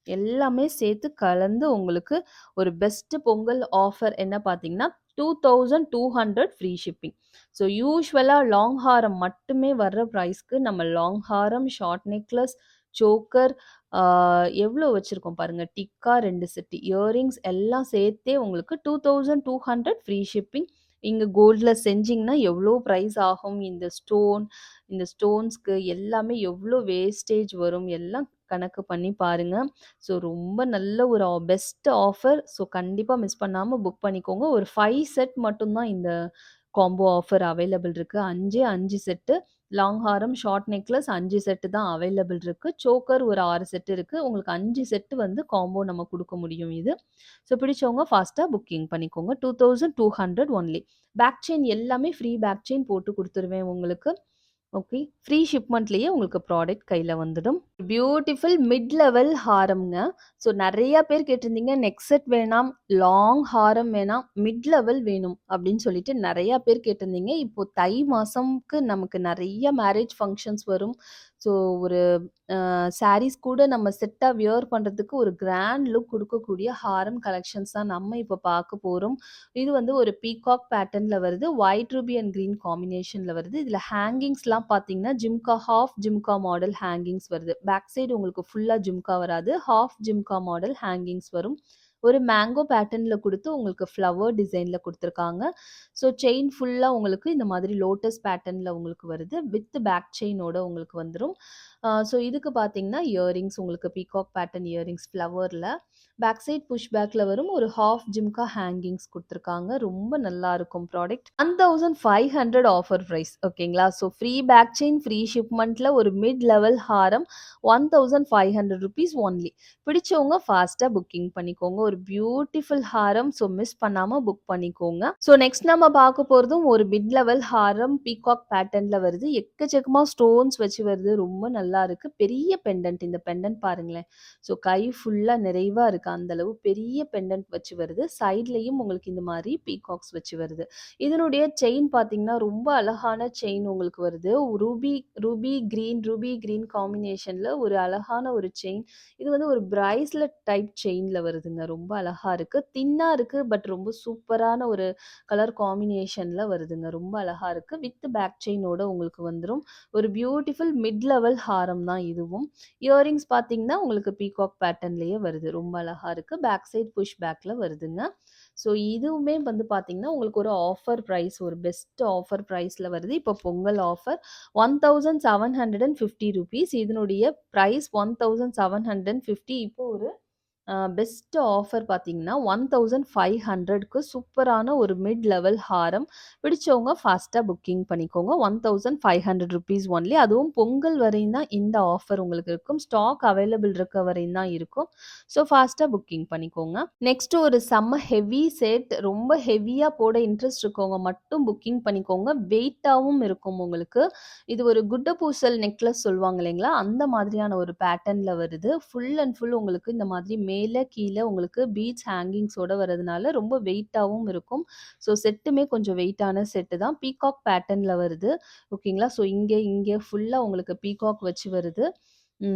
Speaker 1: எல்லாமே சேர்த்து கலந்து உங்களுக்கு ஒரு பெஸ்ட் பொங்கல் ஆஃபர் என்ன பார்த்தீங்கன்னா, 2200 ஃப்ரீ ஷிப்பிங். ஸோ யூசுவலா லாங் ஹாரம் மட்டுமே வர்ற பிரைஸ்க்கு நம்ம லாங் ஹாரம், ஷார்ட் நெக்லஸ், சோக்கர் ஆ எவ்ளோ வச்சிருக்கோம் பாருங்க. டிக்கா 2 செட், இயரிங்ஸ் எல்லாம் சேர்த்தே உங்களுக்கு 2200 ஃப்ரீ ஷிப்பிங். இங்க கோல்ட்ல செஞ்சீங்கன்னா எவ்ளோ பிரைஸ் ஆகும்? இந்த ஸ்டோன்ஸ்க்கு எல்லாமே எவ்ளோ வேஸ்டேஜ் வரும்? எல்லாம் கணக்கு பண்ணி பாருங்க. ஸோ ரொம்ப நல்ல ஒரு பெஸ்ட் ஆஃபர். ஸோ கண்டிப்பா மிஸ் பண்ணாம புக் பண்ணிக்கோங்க. ஒரு 5 செட் மட்டும் தான் இந்த காம்போ ஆஃபர் அவைலபிள் இருக்கு. 5 செட்டு. லாங் ஹாரம், ஷார்ட் நெக்லஸ் 5 செட்டு தான் அவைலபிள் இருக்கு. சோக்கர் ஒரு 6 செட் இருக்கு. உங்களுக்கு 5 செட்டு வந்து காம்போ நம்ம குடுக்க முடியும் இது. ஸோ பிடிச்சவங்க ஃபாஸ்ட்டா புக்கிங் பண்ணிக்கோங்க. 2200 ஒன்லி. பேக் செயின் எல்லாமே ஃப்ரீ பேக் செயின் போட்டு குடுத்துருவேன் உங்களுக்கு. ஓகே. ஃப்ரீ ஷிப்மெண்ட்லயே உங்களுக்கு ப்ராடக்ட் கையில வந்துடும். பியூட்டிஃபுல் மிட் லெவல் ஹாரம்ங்க. ஸோ நெறைய பேர் கேட்டிருந்தீங்க, நெக் செட் வேணாம், லாங் ஹாரம் வேணாம், மிட் லெவல் வேணும் அப்படின்னு சொல்லிட்டு நெறைய பேர் கேட்டிருந்தீங்க. இப்போ தை மாசம்க்கு நமக்கு நெறைய மேரேஜ் ஃபங்ஷன்ஸ் வரும். ஸோ ஒரு சாரீஸ் கூட நம்ம செட்டா வியர் பண்றதுக்கு ஒரு கிராண்ட் லுக் குடுக்கக்கூடிய ஹாரம் கலெக்ஷன்ஸ் தான் நம்ம இப்ப பார்க்க போறோம். இது வந்து ஒரு பீகாக் பேட்டர்ன்ல வருது. ஒயிட் ரூபி அண்ட் கிரீன் காம்பினேஷன்ல வருது. இதுல ஹேங்கிங்ஸ்லாம் பார்த்தீங்கன்னா, jhumka half jhumka model hangings வருது. பேக் சைடு உங்களுக்கு ஃபுல்லா ஜிம்கா வராது. ஹாஃப் ஜிம்கா மாடல் ஹேங்கிங்ஸ் வரும். ஒரு மேங்கோ பேட்டர்ன்ல குடுத்து உங்களுக்கு ஃப்ளவர் டிசைன்ல குடுத்துருக்காங்க. ஸோ செயின் ஃபுல்லா உங்களுக்கு இந்த மாதிரி லோட்டஸ் பேட்டர்ன்ல உங்களுக்கு வருது. வித் பேக் செயினோட உங்களுக்கு வந்துரும். ஸோ இதுக்கு பார்த்தீங்கன்னா, இயரிங்ஸ் உங்களுக்கு பீகாக் பேட்டர்ன் இயரிங்ஸ் ஃப்ளவர்ல. பேக் சைட் புஷ் பேக்ல வரும். ஒரு ஹாஃப் ஜிம்கா ஹேங்கிங்ஸ் குடுத்துருக்காங்க. ரொம்ப நல்லா இருக்கும் ப்ராடக்ட். 1500 ஆஃபர் பிரைஸ் ஓகேங்களா? So free back chain, free ஷிப்மெண்ட்ல ஒரு மிட் லெவல் ஹாரம் ₹1500 ஒன்லி. பிடிச்சவங்க ஃபாஸ்ட்டா புக்கிங் பண்ணிக்கோங்க. ஒரு பியூட்டிஃபுல் ஹாரம். ஸோ மிஸ் பண்ணாம புக் பண்ணிக்கோங்க. ஸோ நெக்ஸ்ட் நம்ம பார்க்க போறதும் ஒரு மிட் லெவல் ஹாரம் பீகாக் பேட்டர்ன்ல வருது. எக்கச்சக்கமா ஸ்டோன்ஸ் வச்சு வருது. ரொம்ப நல்லா இருக்கு. பெரிய பெண்டன்ட். இந்த பெண்டன்ட் பாருங்களேன். ஸோ கை ஃபுல்லா நிறைவா இருக்கு. அந்த அளவு பெரிய பெண்டன்ட் வச்சு வருது. சைட்லயும் உங்களுக்கு இந்த மாதிரி பீகாக்ஸ் வச்சு வருது. இதனுடைய செயின் பார்த்தீங்கன்னா, ரொம்ப அழகான செயின் உங்களுக்கு வருது. ரூபி ரூபி கிரீன் காம்பினேஷன்ல ஒரு அழகான ஒரு செயின். இது வந்து ஒரு பிரைஸ்லெட் டைப் செயின்ல வருதுங்க. ரொம்ப அழகா இருக்கு. தின்னா இருக்கு. பட் ரொம்ப சூப்பரான ஒரு கலர் காம்பினேஷன்ல வருதுங்க. ரொம்ப அழகா இருக்கு. வித் பேக் செயினோட உங்களுக்கு வந்துரும். ஒரு பியூட்டிஃபுல் மிட் லெவல் ஹாரம் தான் இதுவும். இயரிங்ஸ் பார்த்தீங்கன்னா, உங்களுக்கு பீகாக் பேட்டர்ன்லயே வருது. ரொம்ப அழகா இருக்கு. பேக் சைட் புஷ் பேக்ல வருதுங்க. ஸோ இதுவுமே வந்து பார்த்தீங்கன்னா, உங்களுக்கு ஒரு ஆஃபர் பிரைஸ் ஒரு பெஸ்ட் ஆஃபர் பிரைஸ்ல வருது. இப்போ பொங்கல் ஆஃபர் ₹1750. இதனுடைய பிரைஸ் 1750. இப்போ ஒரு பெஸ்ட் ஆஃபர் பார்த்தீங்கன்னா, 1500க்கு சூப்பரான ஒரு மிட் லெவல் ஹாரம். பிடிச்சவங்க ஃபாஸ்ட்டா புக்கிங் பண்ணிக்கோங்க. ₹1500 ஒன்லி. அதுவும் பொங்கல் வரையும் தான் இந்த ஆஃபர் உங்களுக்கு இருக்கும். ஸ்டாக் அவைலபிள் இருக்க வரையும் தான் இருக்கும். ஸோ ஃபாஸ்ட்டா புக்கிங் பண்ணிக்கோங்க. நெக்ஸ்ட் ஒரு செம்ம ஹெவி செட். ரொம்ப ஹெவியா போட இன்ட்ரெஸ்ட் இருக்கவங்க மட்டும் புக்கிங் பண்ணிக்கோங்க. வெயிட்டாவும் இருக்கும் உங்களுக்கு. இது ஒரு குட்ட பூசல் நெக்லஸ் சொல்லுவாங்க இல்லைங்களா? அந்த மாதிரியான ஒரு பேட்டர்ன்ல வருது. ஃபுல் அண்ட் ஃபுல் உங்களுக்கு இந்த மாதிரி மேல, கீழ உங்களுக்கு பீட்ஸ் ஹேங்கிங்ஸோட வரதுனால ரொம்ப வெயிட்டாவும் இருக்கும். ஸோ செட்டுமே கொஞ்சம் வெயிட்டான செட்டு தான். பீகாக் பேட்டர்ன்ல வருது. ஓகேங்களா? ஸோ இங்க இங்க ஃபுல்லா உங்களுக்கு பீகாக் வச்சு வருது.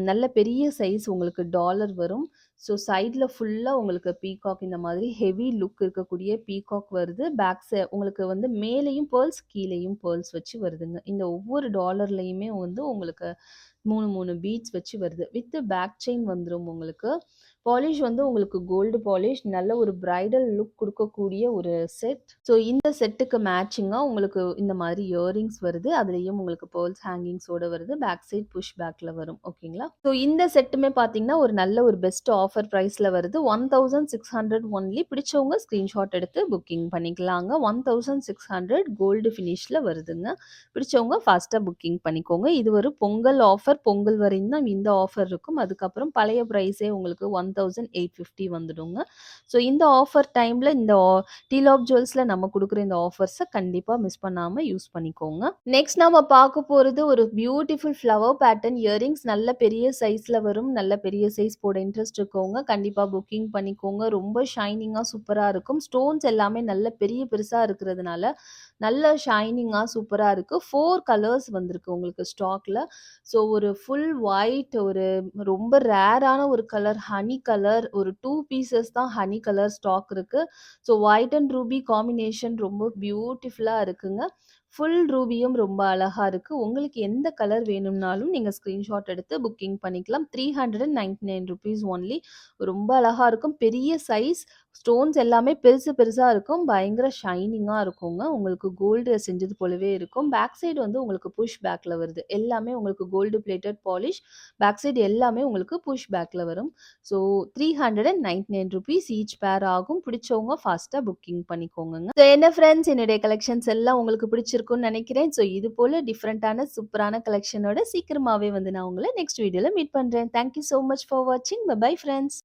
Speaker 1: நல்ல பெரிய சைஸ் உங்களுக்கு டாலர் வரும். ஸோ சைட்ல ஃபுல்லா உங்களுக்கு பீகாக் இந்த மாதிரி ஹெவி லுக் இருக்கக்கூடிய பீகாக் வருது. உங்களுக்கு வந்து மேலேயும் பேர்ல்ஸ், கீழேயும் பேர்ல்ஸ் வச்சு வருதுங்க. இந்த ஒவ்வொரு டாலர்லயுமே வந்து உங்களுக்கு 3 பீட்ஸ் வச்சு வருது. வித் பேக் செயின் வந்துரும் உங்களுக்கு. பாலிஷ் வந்து உங்களுக்கு கோல்டு பாலிஷ். நல்ல ஒரு பிரைடல் லுக் குடுக்கக்கூடிய ஒரு செட். ஸோ இந்த செட்டுக்கு மேட்சிங்கா உங்களுக்கு இந்த மாதிரி இயரிங்ஸ் வருது. அதுலயும் உங்களுக்கு பேர்ல்ஸ் ஹேங்கிங்ஸோட வருது. பேக் சைட் புஷ் பேக்ல வரும். ஓகேங்களா? ஸோ இந்த செட்டுமே பார்த்தீங்கன்னா, ஒரு நல்ல ஒரு பெஸ்ட் ஆஃபர் பிரைஸ்ல வருது. 1600 ஒன்லி. பிடிச்சவங்க ஸ்கிரீன்ஷாட் எடுத்து புக்கிங் பண்ணிக்கலாங்க. 1600 கோல்டு ஃபினிஷ்ல வருதுங்க. பிடிச்சவங்க ஃபாஸ்ட்டா புக்கிங் பண்ணிக்கோங்க. இது ஒரு பொங்கல் ஆஃபர். பொங்கல் வரையும் தான் இந்த ஆஃபர் இருக்கும். அதுக்கப்புறம் பழைய பிரைஸே உங்களுக்கு 1850 வந்துடுங்க. ஸோ இந்த ஆஃபர் டைம்ல இந்த டீலாப் ஜுவல்ஸ்ல நம்ம குடுக்குற இந்த ஆஃபர்ஸ கண்டிப்பா மிஸ் பண்ணாம யூஸ் பண்ணிக்கோங்க. நெக்ஸ்ட் நாம பார்க்க போறது ஒரு பியூட்டிஃபுல் ஃப்ளவர் பேட்டர்ன் இயரிங்ஸ். நல்ல பெரிய சைஸ்ல வரும். நல்ல பெரிய சைஸ் போட இன்ட்ரெஸ்ட் இருக்கவங்க கண்டிப்பா புக்கிங் பண்ணிக்கோங்க. ரொம்ப ஷைனிங்கா சூப்பரா இருக்கும். ஸ்டோன்ஸ் எல்லாமே நல்ல பெரிய பெருசா இருக்கிறதுனால நல்ல ஷைனிங்கா சூப்பரா இருக்கு. 4 கலர்ஸ் வந்திருக்கு உங்களுக்கு ஸ்டாக்ல. ஸோ ஒரு ஃபுல் ஒயிட் ஒரு ரொம்ப ரேரான ஒரு கலர் ஹனி கலர். ஒரு 2 பீசஸ் தான் ஹனி கலர் ஸ்டாக் இருக்கு. So white and Ruby combination ரொம்ப பியூட்டிஃபுல்லா இருக்குங்க. ஃபுல் ரூபியும் ரொம்ப அழகா இருக்கு. உங்களுக்கு எந்த கலர் வேணும்னாலும் நீங்க ஸ்கிரீன்ஷாட் எடுத்து புக்கிங் பண்ணிக்கலாம். ₹399 ஒன்லி. ரொம்ப அழகா இருக்கும். பெரிய சைஸ். ஸ்டோன்ஸ் எல்லாமே பெருசு பெருசா இருக்கும். பயங்கர ஷைனிங்கா இருக்குங்க. உங்களுக்கு கோல்டு செஞ்சது போலவே இருக்கும். பேக் சைடு வந்து உங்களுக்கு புஷ் பேக்ல வருது. எல்லாமே உங்களுக்கு gold plated polish. Back side எல்லாமே உங்களுக்கு புஷ் பேக்ல வரும். ஸோ ₹399 ஈச் பேர் ஆகும். பிடிச்சவங்க ஃபாஸ்ட்டா புக்கிங் பண்ணிக்கோங்கங்க. ஸோ என்ன ஃப்ரெண்ட்ஸ், என்னுடைய கலெக்ஷன்ஸ் எல்லாம் உங்களுக்கு பிடிச்சிருக்கும்னு நினைக்கிறேன். ஸோ இது போல டிஃப்ரெண்டான சூப்பரான கலெக்ஷனோட சீக்கிரமாவே வந்து நான் உங்கள நெக்ஸ்ட் வீடியோல மீட் பண்றேன். Thank you so much for வாட்சிங். Bye bye friends.